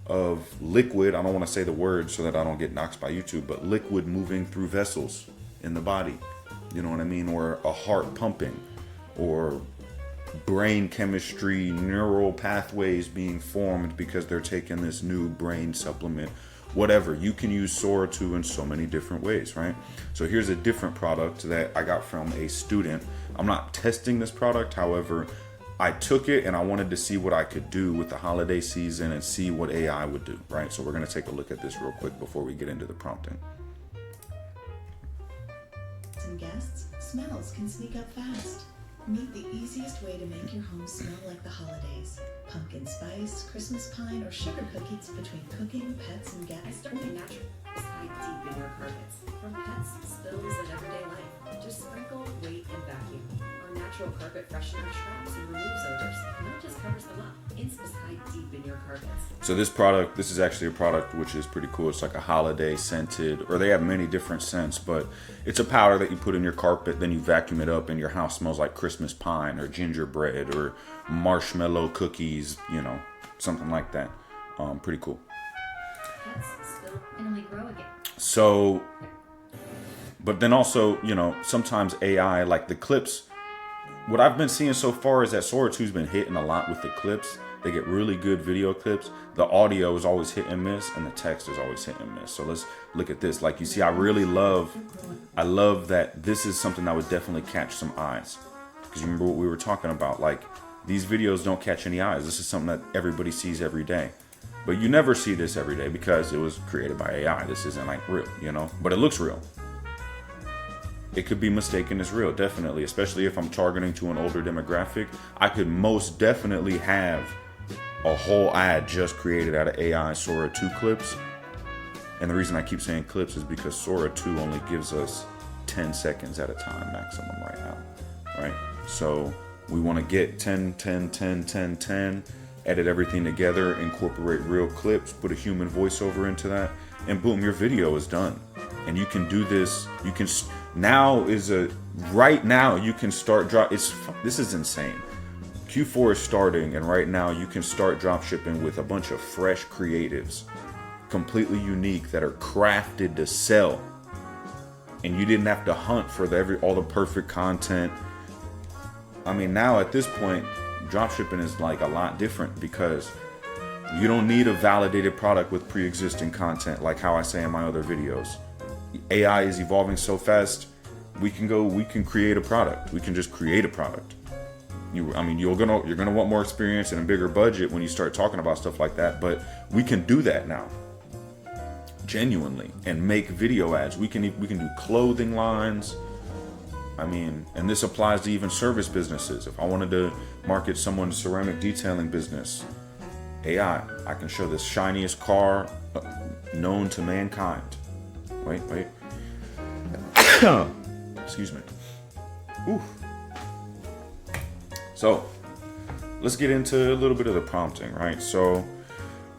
of liquid. I don't want to say the word so that I don't get knocked by YouTube, but liquid moving through vessels in the body, you know what I mean? Or a heart pumping, or brain chemistry, neural pathways being formed because they're taking this new brain supplement. Whatever, you can use Sora 2 in so many different ways, right? So here's a different product that I got from a student. I'm not testing this product, however, I took it and I wanted to see what I could do with the holiday season and see what AI would do, right? So we're gonna take a look at this real quick before we get into the prompting. Some guests, smells can sneak up fast. Meet the easiest way to make your home smell like the holidays. Pumpkin spice, Christmas pine, or sugar cookies between cooking, pets, and I guests. started natural hide deep in your carpets. From pets, spills, and everyday life. Just sprinkle, wait, and vacuum. Our natural carpet freshener traps and removes odors, not just covers them up. Inspas hide deep in your carpets. So this product, this is actually a product which is pretty cool. It's like a holiday scented, or they have many different scents, but it's a powder that you put in your carpet, then you vacuum it up and your house smells like Christmas pine or gingerbread or marshmallow cookies, you know, something like that. Pretty cool. Pets spill and only grow again. So, but then also, you know, sometimes AI, like the clips, what I've been seeing so far is that Sora 2's been hitting a lot with the clips. They get really good video clips. The audio is always hit and miss, and the text is always hit and miss. So let's look at this. Like you see, I love that this is something that would definitely catch some eyes. Because you remember what we were talking about, like these videos don't catch any eyes. This is something that everybody sees every day. But you never see this every day because it was created by AI. This isn't like real, you know, but it looks real. It could be mistaken as real, definitely, especially if I'm targeting to an older demographic. I could most definitely have a whole ad just created out of AI Sora 2 clips. And the reason I keep saying clips is because Sora 2 only gives us 10 seconds at a time maximum right now, right? So we want to get 10, 10, 10, 10, 10, edit everything together, incorporate real clips, put a human voiceover into that, and boom, your video is done. And you can do this, you can, right now you can start this is insane. Q4 is starting, and right now you can start drop shipping with a bunch of fresh creatives, completely unique, that are crafted to sell. And you didn't have to hunt for all the perfect content. I mean, now at this point, drop shipping is like a lot different because you don't need a validated product with pre-existing content like how I say in my other videos. AI is evolving so fast, we can create a product. We can just create a product. You're gonna want more experience and a bigger budget when you start talking about stuff like that, but we can do that now, genuinely, and make video ads. We can do clothing lines. I mean, and this applies to even service businesses. If I wanted to market someone's ceramic detailing business, AI, I can show the shiniest car known to mankind. Wait. Excuse me. Ooh. So, let's get into a little bit of the prompting, right? So,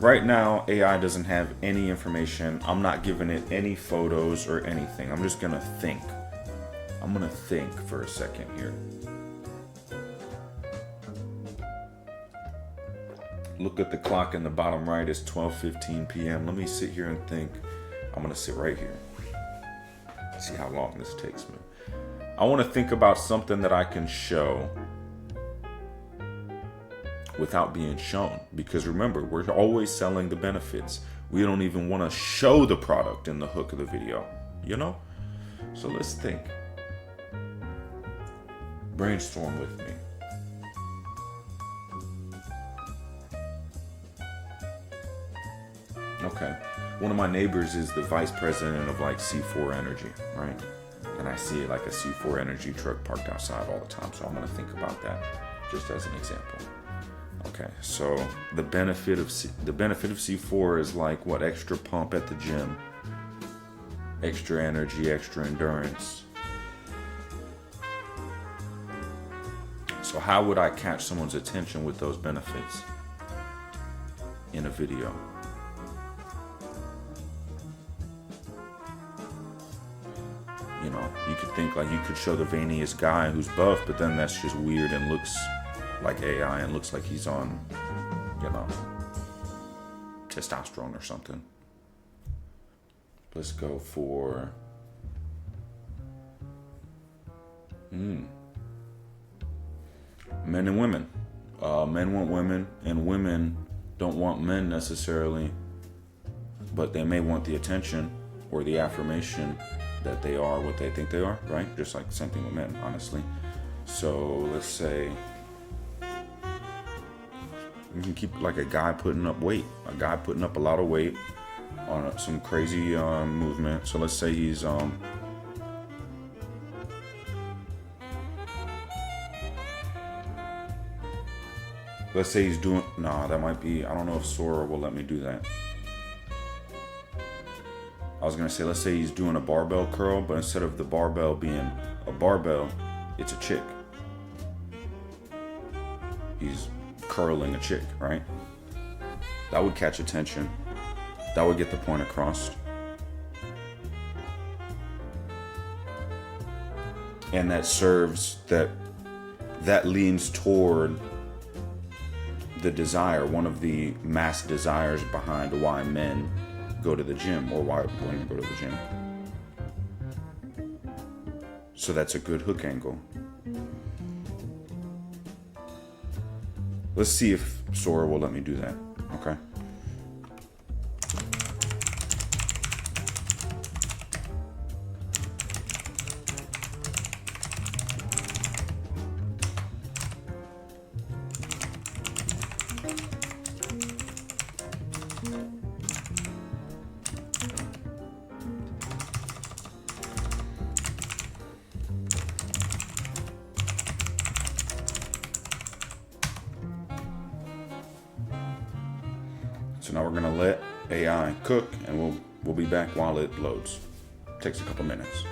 right now, AI doesn't have any information. I'm not giving it any photos or anything. I'm just gonna think. I'm gonna think for a second here. Look at the clock in the bottom right. It's 12:15 p.m. Let me sit here and think. I'm gonna sit right here. See how long this takes me. I want to think about something that I can show without being shown. Because remember, we're always selling the benefits. We don't even want to show the product in the hook of the video, you know? So let's think. Brainstorm with me. Okay. One of my neighbors is the vice president of like C4 Energy, right? And I see like a C4 Energy truck parked outside all the time. So I'm going to think about that just as an example. Okay. So the benefit of C4 is like what? Extra pump at the gym, extra energy, extra endurance. So how would I catch someone's attention with those benefits in a video? You know, you could think like you could show the veiniest guy who's buff, but then that's just weird and looks like AI and looks like he's on, you know, testosterone or something. Let's go for men and women. Men want women, and women don't want men necessarily, but they may want the attention or the affirmation that they are what they think they are, right? Just like the same thing with men, honestly. So let's say you can keep like a guy putting up weight, a guy putting up a lot of weight on some crazy movement. So let's say he's let's say he's doing, nah, that might be, I don't know if Sora will let me do that. I was gonna say, let's say he's doing a barbell curl, but instead of the barbell being a barbell, it's a chick. He's curling a chick, right? That would catch attention. That would get the point across. And that serves, that leans toward the desire, one of the mass desires behind why men go to the gym or why women go to the gym. So that's a good hook angle. Let's see if Sora will let me do that. Okay. So now we're gonna let AI cook, and we'll be back while it loads. Takes a couple minutes,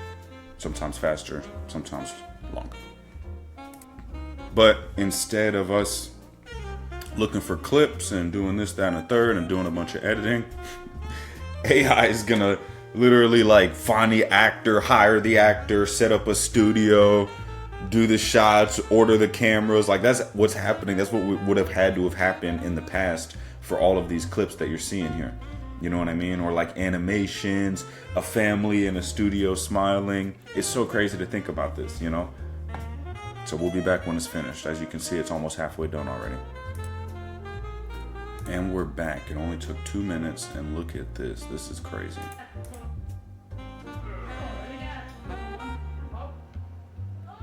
sometimes faster, sometimes longer. But instead of us looking for clips and doing this, that, and a third, and doing a bunch of editing, AI is gonna literally like find the actor, hire the actor, set up a studio, do the shots, order the cameras. Like that's what's happening. That's what would have had to have happened in the past for all of these clips that you're seeing here. You know what I mean? Or like animations, a family in a studio smiling. It's so crazy to think about this, you know? So we'll be back when it's finished. As you can see, it's almost halfway done already. And we're back. It only took 2 minutes, and look at this. This is crazy.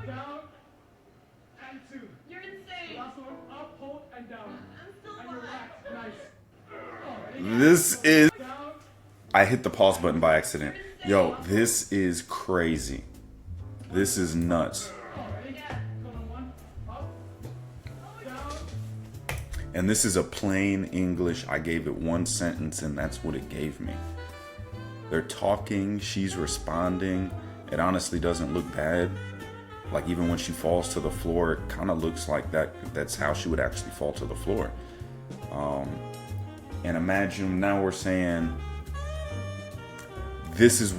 Down and 2. You're insane. Last one, up, hold, and down. I'm still And you're alive. relaxed. Nice. This is... Down. I hit the pause button by accident. Yo, this is crazy. This is nuts. Ready? Come on, 1. Up. Down. And this is a plain English. I gave it one sentence and that's what it gave me. They're talking, she's responding. It honestly doesn't look bad. Like even when she falls to the floor, it kind of looks like that's how she would actually fall to the floor. And imagine now we're saying, this is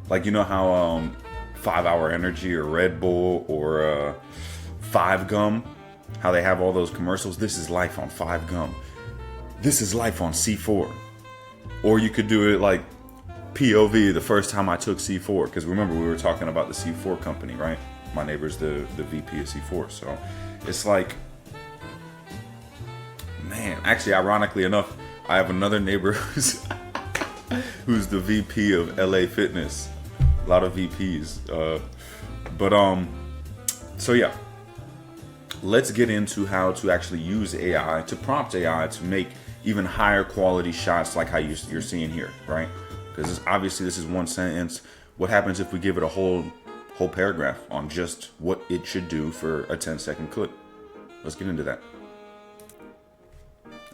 like, you know how 5 Hour Energy or Red Bull or 5 Gum, how they have all those commercials. This is life on 5 Gum. This is life on C4. Or you could do it like POV, the first time I took C4, because remember we were talking about the C4 company, right? My neighbor's the VP of C4. So it's like, man, actually ironically enough, I have another neighbor who's the VP of LA Fitness. A lot of VPs. So yeah, let's get into how to actually use AI, to prompt AI to make even higher quality shots like how you're seeing here, right? Because obviously this is one sentence. What happens if we give it a whole paragraph on just what it should do for a 10-second clip? Let's get into that.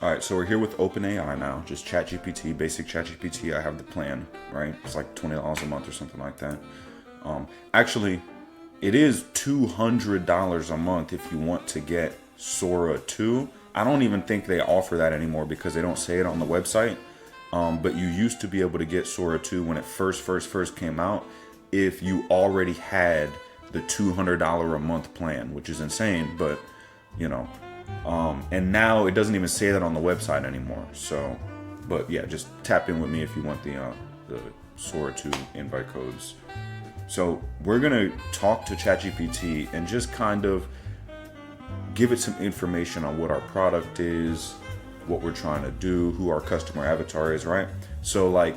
All right, so we're here with OpenAI now, just ChatGPT, basic ChatGPT. I have the plan, right? It's like $20 a month or something like that. Actually, it is $200 a month if you want to get Sora 2. I don't even think they offer that anymore because they don't say it on the website. But you used to be able to get Sora 2 when it first came out if you already had the $200 a month plan, which is insane, but you know. And now it doesn't even say that on the website anymore. So, but yeah, just tap in with me if you want the Sora 2 invite codes. So we're gonna talk to ChatGPT and just kind of give it some information on what our product is, what we're trying to do, who our customer avatar is, right? So like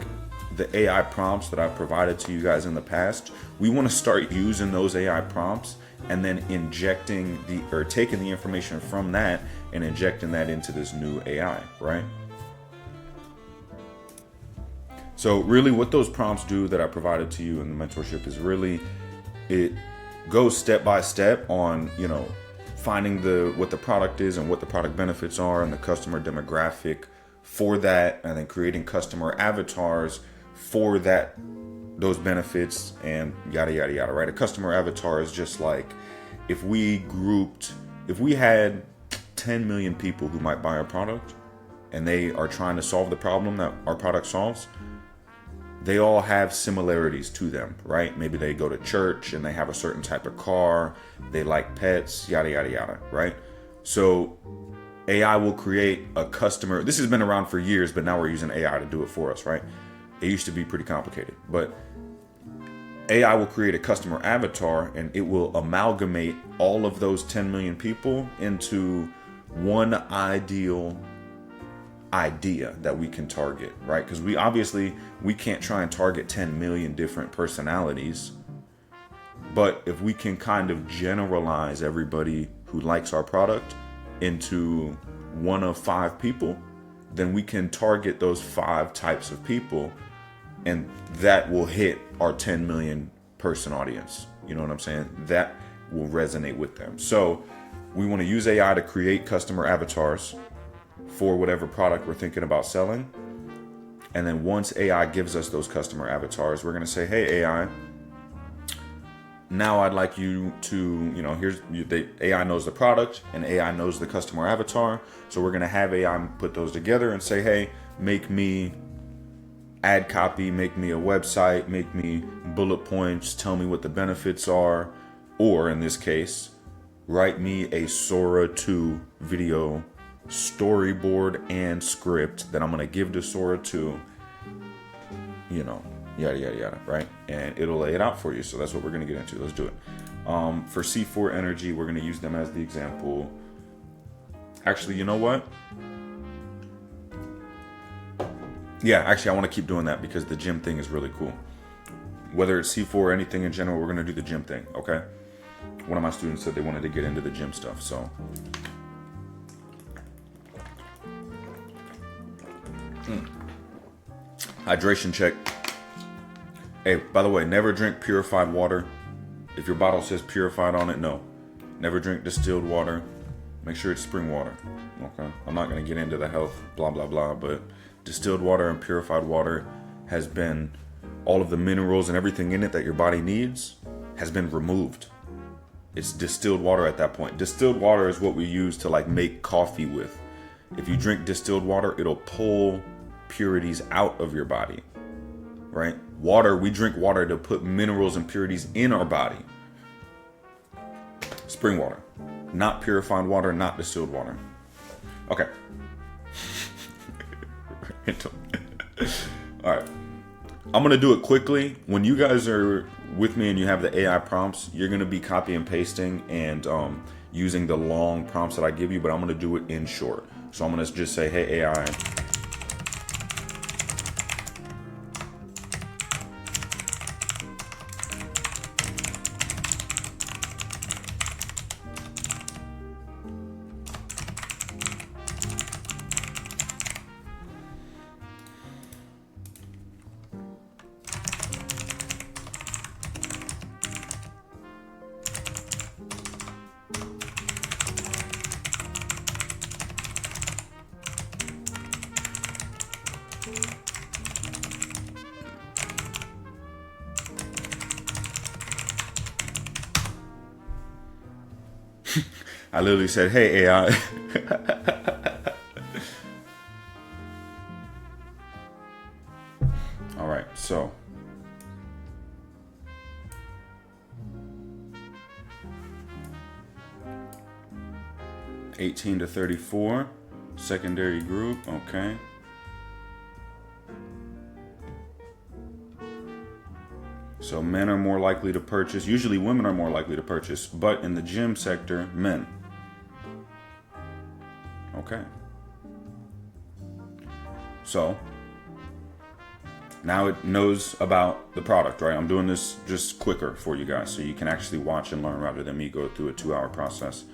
the AI prompts that I've provided to you guys in the past, we want to start using those AI prompts and then taking the information from that and injecting that into this new AI, right? So really what those prompts do that I provided to you in the mentorship is really, it goes step by step on, you know, finding what the product is and what the product benefits are and the customer demographic for that, and then creating customer avatars for those benefits and yada yada yada, right? A customer avatar is just like if we had 10 million people who might buy our product and they are trying to solve the problem that our product solves, they all have similarities to them, right? Maybe they go to church and they have a certain type of car, they like pets, yada, yada, yada, right? So AI will create a customer. This has been around for years, but now we're using AI to do it for us, right? It used to be pretty complicated, but AI will create a customer avatar and it will amalgamate all of those 10 million people into one ideal idea that we can target, right? Because we can't try and target 10 million different personalities, but if we can kind of generalize everybody who likes our product into one of 5 people, then we can target those 5 types of people and that will hit our 10 million person audience. You know what I'm saying? That will resonate with them. So we want to use AI to create customer avatars for whatever product we're thinking about selling. And then once AI gives us those customer avatars, we're going to say, hey, AI, now I'd like you to, AI knows the product and AI knows the customer avatar. So we're going to have AI put those together and say, hey, make me ad copy, make me a website, make me bullet points, tell me what the benefits are. Or in this case, write me a Sora 2 video storyboard and script that I'm going to give to Sora 2, yada, yada, yada, right? And it'll lay it out for you. So that's what we're going to get into. Let's do it. For C4 Energy, we're going to use them as the example. Actually, you know what? Yeah, actually, I want to keep doing that because the gym thing is really cool. Whether it's C4 or anything in general, we're going to do the gym thing, okay? One of my students said they wanted to get into the gym stuff, so. Hydration check. Hey, by the way, never drink purified water. If your bottle says purified on it, no. Never drink distilled water. Make sure it's spring water. Okay. I'm not going to get into the health, blah, blah, blah, but distilled water and purified water has been, all of the minerals and everything in it that your body needs has been removed. It's distilled water at that point. Distilled water is what we use to like make coffee with. If you drink distilled water, it'll pull purities out of your body, right? Water, we drink water to put minerals and purities in our body. Spring water, not purified water, not distilled water. Okay. All right. I'm going to do it quickly. When you guys are with me and you have the AI prompts, you're going to be copy and pasting and using the long prompts that I give you, but I'm going to do it in short. So I'm going to just say, hey, AI. I literally said, hey, AI. All right, so. $18 to $34, secondary group, okay. So men are more likely to purchase. Usually women are more likely to purchase, but in the gym sector, men. Okay. So now it knows about the product, right? I'm doing this just quicker for you guys so you can actually watch and learn rather than me go through a 2-hour process.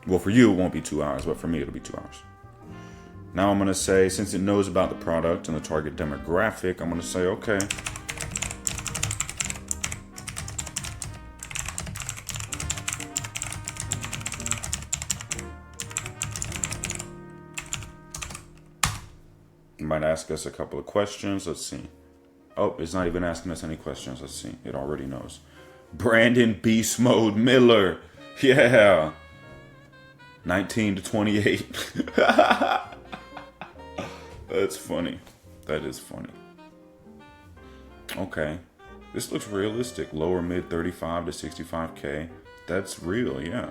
Well, for you, it won't be 2 hours, but for me, it'll be 2 hours. Now I'm going to say, since it knows about the product and the target demographic, I'm going to say, okay. It might ask us a couple of questions. Let's see. Oh, it's not even asking us any questions. Let's see. It already knows. Brandon Beast Mode Miller. Yeah. 19 to 28. That's funny. That is funny. Okay. This looks realistic. Lower mid 35 to 65K. That's real, yeah.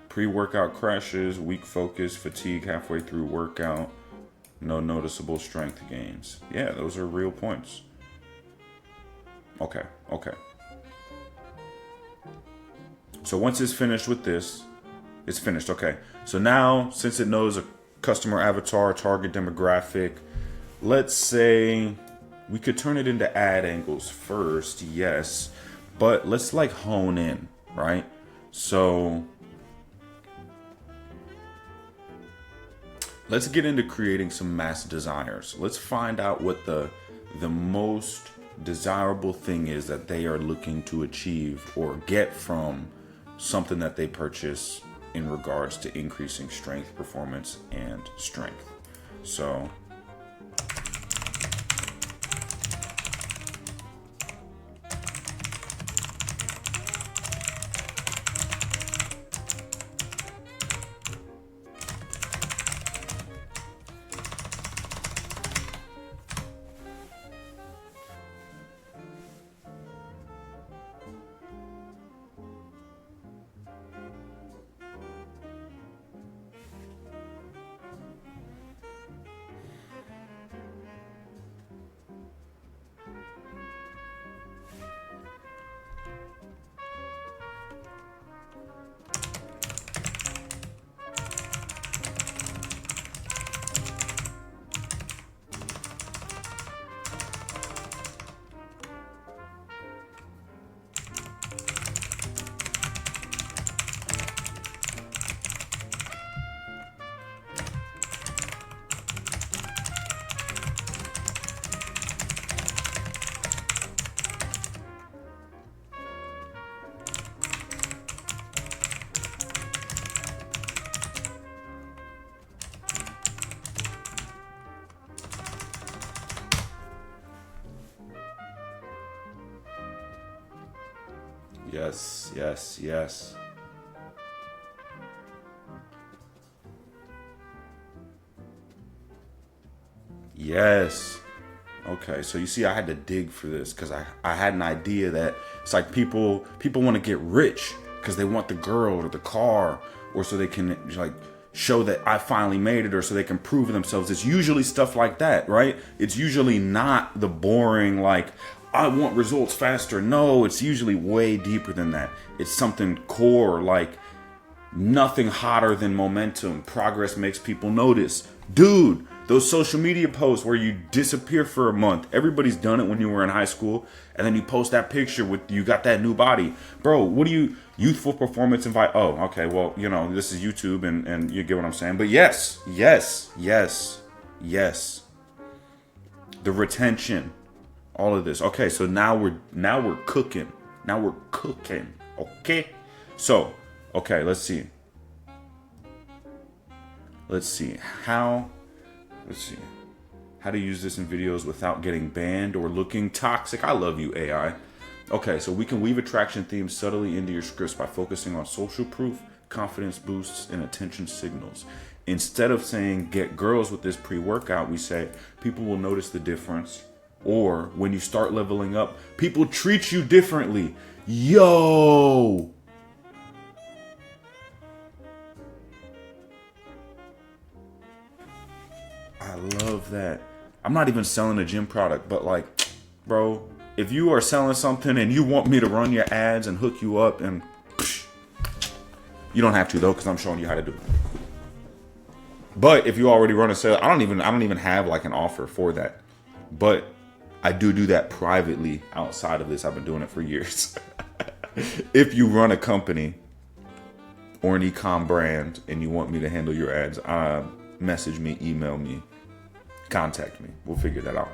Pre-workout crashes, weak focus, fatigue halfway through workout, no noticeable strength gains. Yeah, those are real points. Okay. So once it's finished with this, it's finished. Okay. So now, since it knows a customer avatar, target demographic, let's say we could turn it into ad angles first. Yes. But let's like hone in, right? So let's get into creating some mass desires. Let's find out what the most desirable thing is that they are looking to achieve or get from something that they purchase in regards to increasing strength, performance, and strength. So Yes, yes, yes. Yes. Okay, so you see, I had to dig for this because I had an idea that it's like people want to get rich because they want the girl or the car, or so they can like show that I finally made it, or so they can prove themselves. It's usually stuff like that, right? It's usually not the boring like I want results faster. No, it's usually way deeper than that. It's something core like nothing hotter than momentum. Progress makes people notice. Dude, those social media posts where you disappear for a month. Everybody's done it when you were in high school. And then you post that picture with you got that new body. Bro, what do you, youthful performance invite? Oh, okay, well, you know, this is YouTube and you get what I'm saying. But yes, yes, yes, yes. The retention, all of this. Okay, so now we're cooking. Now we're cooking. Okay? So, okay, let's see. Let's see how to use this in videos without getting banned or looking toxic. I love you, AI. Okay, so we can weave attraction themes subtly into your scripts by focusing on social proof, confidence boosts, and attention signals. Instead of saying get girls with this pre-workout, we say people will notice the difference. Or when you start leveling up, people treat you differently. Yo! I love that. I'm not even selling a gym product, but like, bro, if you are selling something and you want me to run your ads and hook you up, and you don't have to though, because I'm showing you how to do it. But if you already run a sale, I don't even have like an offer for that. But I do that privately outside of this. I've been doing it for years. If you run a company or an e-com brand and you want me to handle your ads, message me, email me, contact me. We'll figure that out.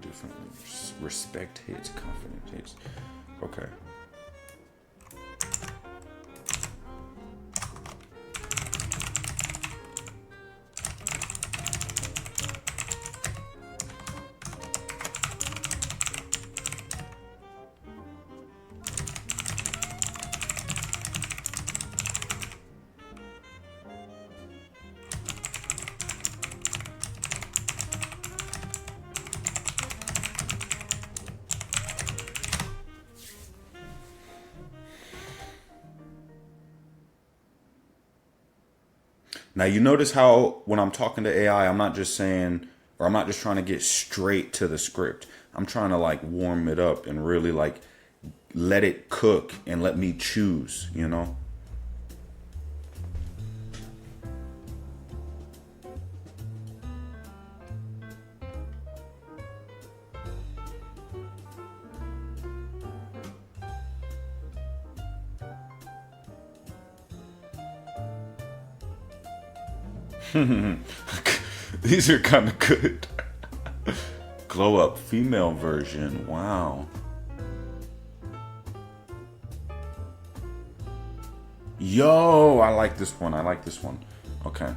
Differently. Respect hits, confidence hits. Okay. Now, you notice how when I'm talking to AI, I'm not just saying, or I'm not just trying to get straight to the script. I'm trying to like warm it up and really like let it cook and let me choose, you know? These are kind of good. Glow up female version. Wow. Yo, I like this one. I like this one. Okay.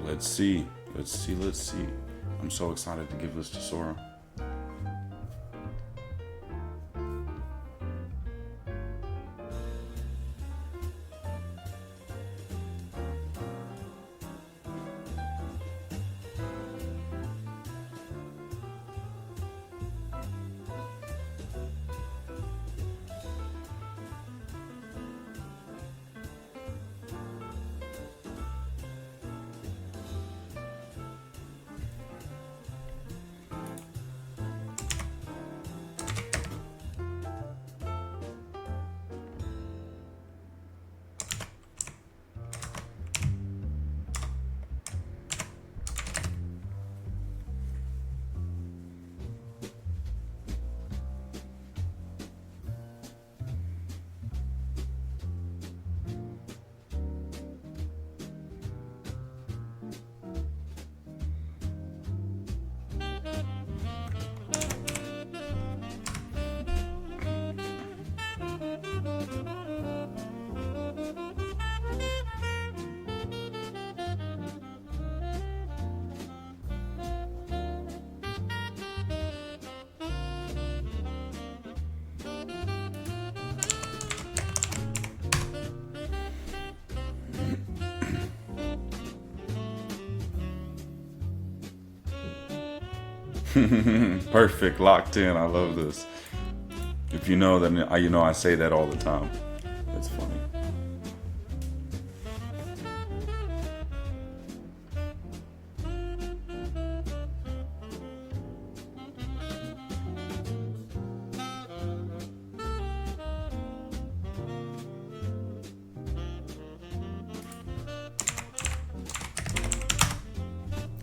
Let's see. Let's see. Let's see. I'm so excited to give this to Sora. Perfect, locked in. I love this. If you know, then you know I say that all the time. It's funny.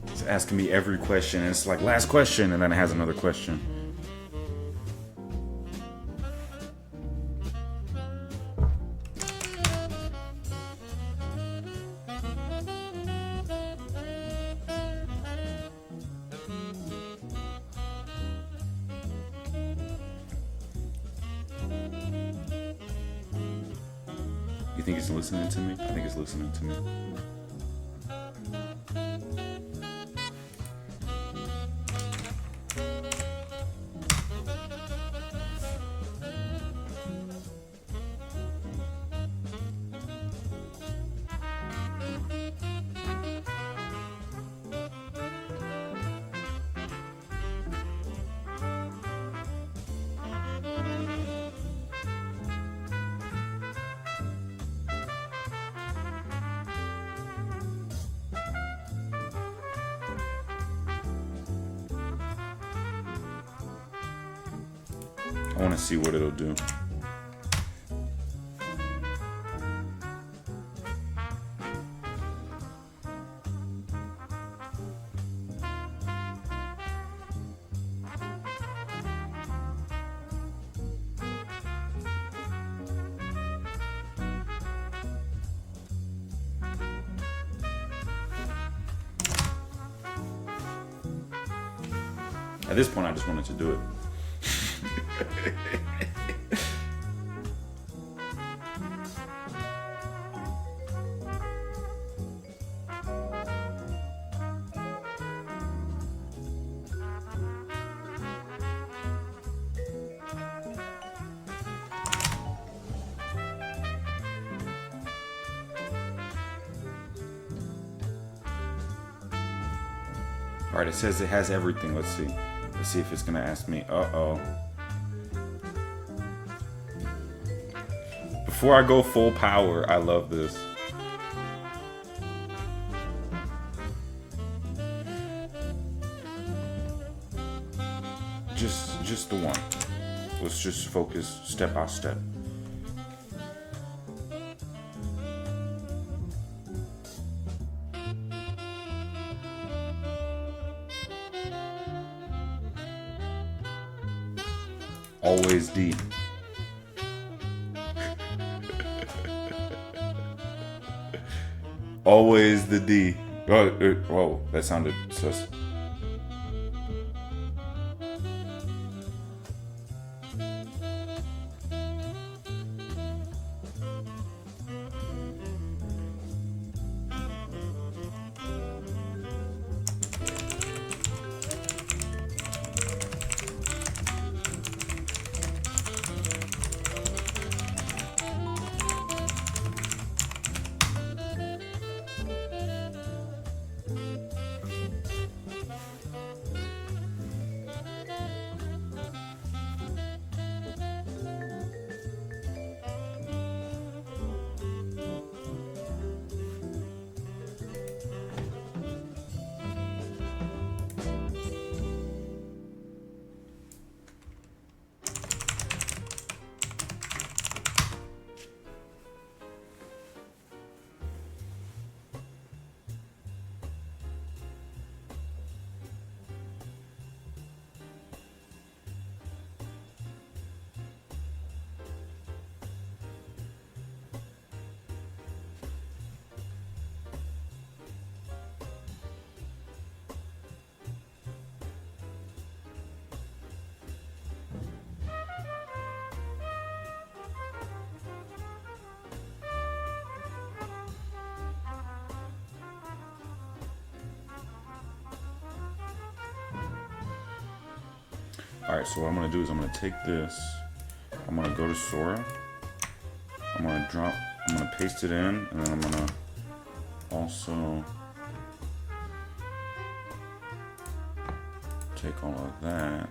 It's asking me every question, and it's like last question, and then it has another question. You think it's listening to me? I think it's listening to me. I want to see what it'll do. At this point, I just wanted to do it. All right, it says it has everything. Let's see. Let's see if it's gonna ask me. Uh-oh. Before I go full power, I love this. Just the one. Let's just focus step by step. Always D. Always the D. Whoa, that sounded sus. All right, so what I'm gonna do is I'm gonna take this. I'm gonna go to Sora. I'm gonna paste it in, and then I'm gonna also take all of that.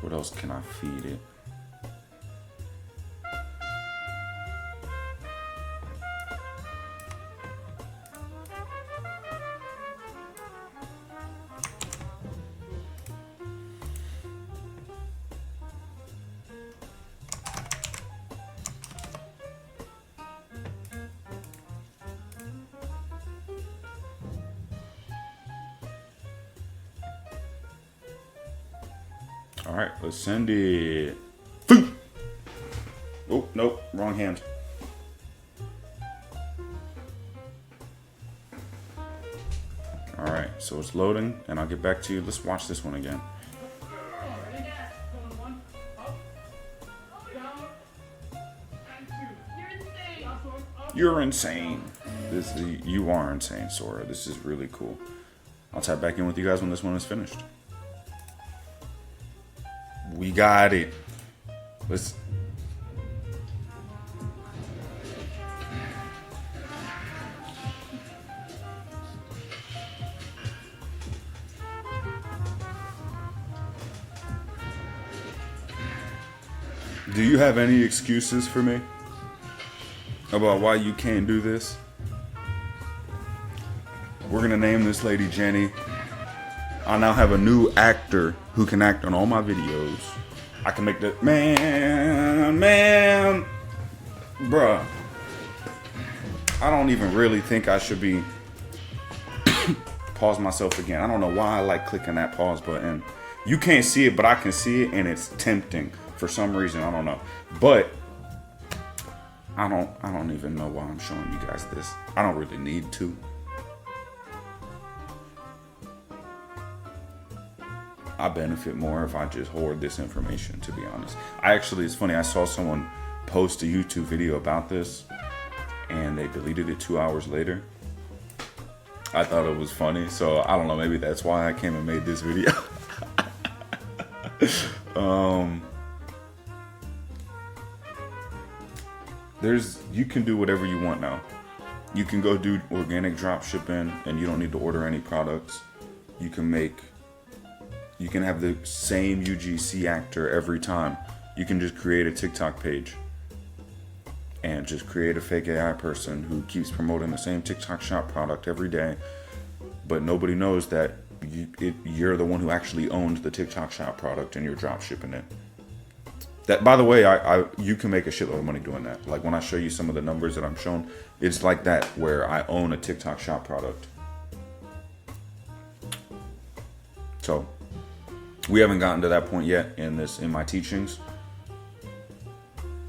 What else can I feed it? All right, let's send it. Oh, nope, wrong hand. All right, so it's loading, and I'll get back to you. Let's watch this one again. Going one, up, down, and 2. You're insane. Last one, up. You're insane. You are insane, Sora. This is really cool. I'll tap back in with you guys when this one is finished. We got it. Let's. Do you have any excuses for me about why you can't do this? We're gonna name this lady Jenny. I now have a new actor who can act on all my videos. I can make that man, bruh. I don't even really think I should be pause myself again. I don't know why I like clicking that pause button. You can't see it, but I can see it, and it's tempting for some reason. I don't know, but I don't even know why I'm showing you guys this. I don't really need to. I benefit more if I just hoard this information, to be honest. It's funny, I saw someone post a YouTube video about this and they deleted it 2 hours later. I thought it was funny, so I don't know, maybe that's why I came and made this video. You can do whatever you want now. You can go do organic drop shipping and you don't need to order any products. You can have the same UGC actor every time. You can just create a TikTok page and just create a fake AI person who keeps promoting the same TikTok shop product every day, but nobody knows that you're the one who actually owned the TikTok shop product and you're drop shipping it. That, by the way, you can make a shitload of money doing that. Like when I show you some of the numbers that I'm showing, it's like that where I own a TikTok shop product. So we haven't gotten to that point yet in my teachings,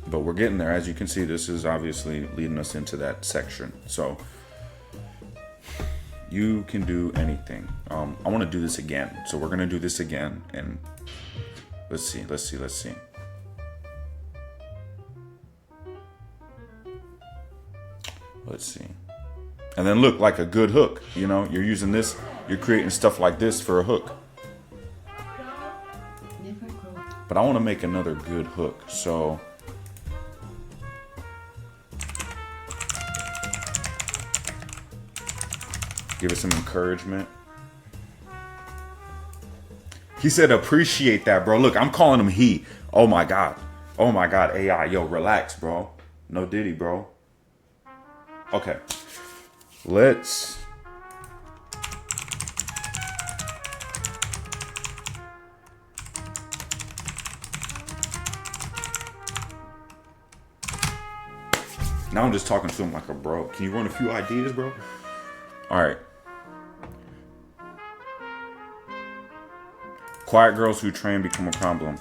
but we're getting there. As you can see, this is obviously leading us into that section. So you can do anything. I want to do this again. So we're going to do this again, and let's see. And then look, like a good hook, you're using this, you're creating stuff like this for a hook. But I want to make another good hook, so give it some encouragement. He said appreciate that, bro. Look, I'm calling him he. Oh my god, AI. Yo, relax, bro. No Diddy, bro. Okay, let's now I'm just talking to him like a bro. Can you run a few ideas, bro? All right. Quiet girls who train become a problem.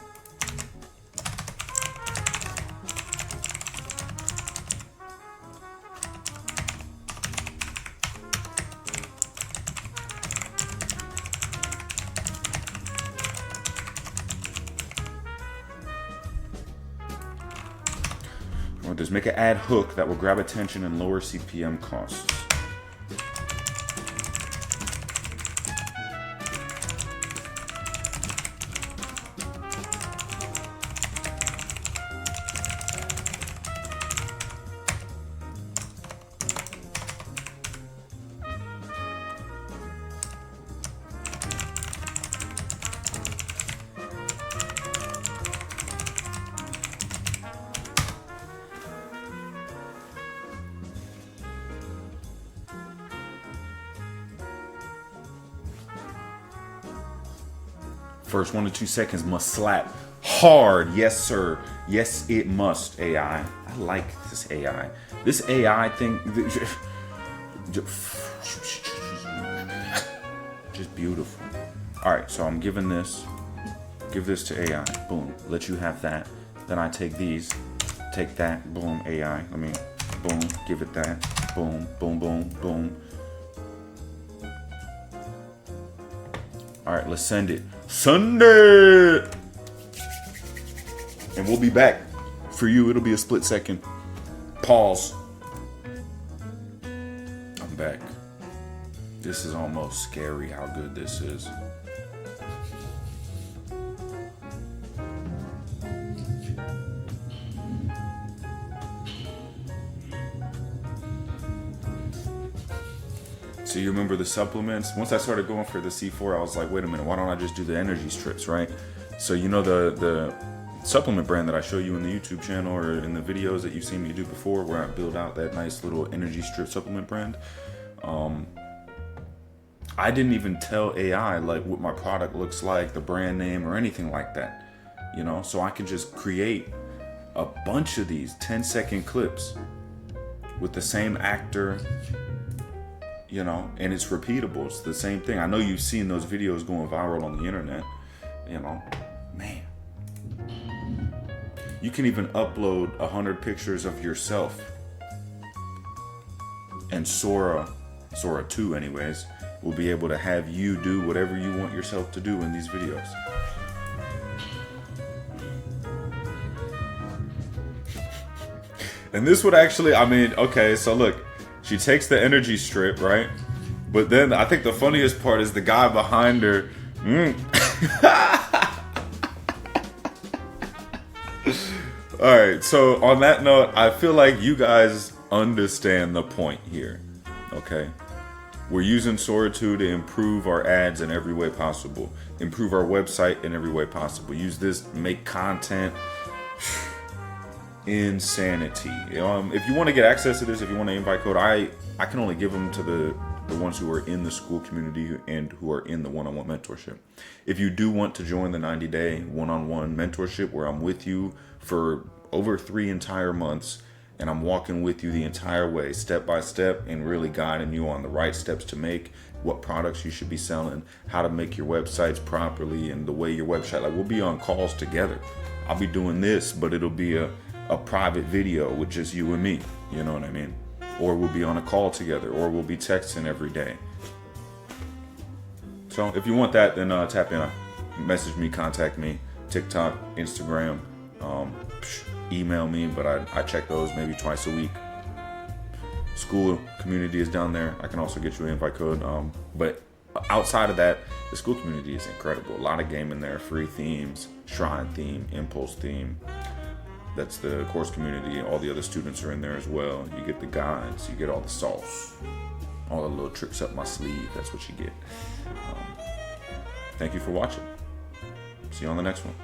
Just make an ad hook that will grab attention and lower CPM costs. first 1 to 2 seconds must slap hard. Yes, sir. Yes, it must, AI. I like this AI. This AI thing, just beautiful. All right, so I'm giving this, give this to AI. Boom, let you have that. Then I take these, take that, boom, AI. I mean, boom, give it that. Boom, boom, boom, boom. All right, let's send it. Send it! And we'll be back. For you, it'll be a split second. Pause. I'm back. This is almost scary how good this is. So you remember the supplements? Once I started going for the C4, I was like, wait a minute, why don't I just do the energy strips, right? So you know the supplement brand that I show you in the YouTube channel or in the videos that you've seen me do before, where I build out that nice little energy strip supplement brand. I didn't even tell AI like what my product looks like, the brand name or anything like that, you know? So I can just create a bunch of these 10-second clips with the same actor, you know, and it's repeatable. It's the same thing. I know you've seen those videos going viral on the internet, you know, man. You can even upload 100 pictures of yourself, and Sora 2 anyways, will be able to have you do whatever you want yourself to do in these videos. And this would actually, I mean, okay, so look, she takes the energy strip, right? But then I think the funniest part is the guy behind her. All right, so on that note, I feel like you guys understand the point here, okay? We're using Sora 2 to improve our ads in every way possible, improve our website in every way possible. Use this, make content. Insanity. If you want to get access to this, if you want to invite code, I can only give them to the ones who are in the school community and who are in the one-on-one mentorship. If you do want to join the 90-day one-on-one mentorship where I'm with you for over 3 entire months and I'm walking with you the entire way, step by step, and really guiding you on the right steps to make, what products you should be selling, how to make your websites properly, and the way your website, like, we'll be on calls together. I'll be doing this, but it'll be a private video with just you and me, you know what I mean? Or we'll be on a call together, or we'll be texting every day. So if you want that, then tap in, message me, contact me, TikTok, Instagram, email me, but I check those maybe twice a week. School community is down there. I can also get you an invite code. But outside of that, the school community is incredible. A lot of game in there, free themes, Shrine theme, Impulse theme. That's the course community. All the other students are in there as well. You get the guides, you get all the sauce, all the little tricks up my sleeve. That's what you get. Thank you for watching. See you on the next one.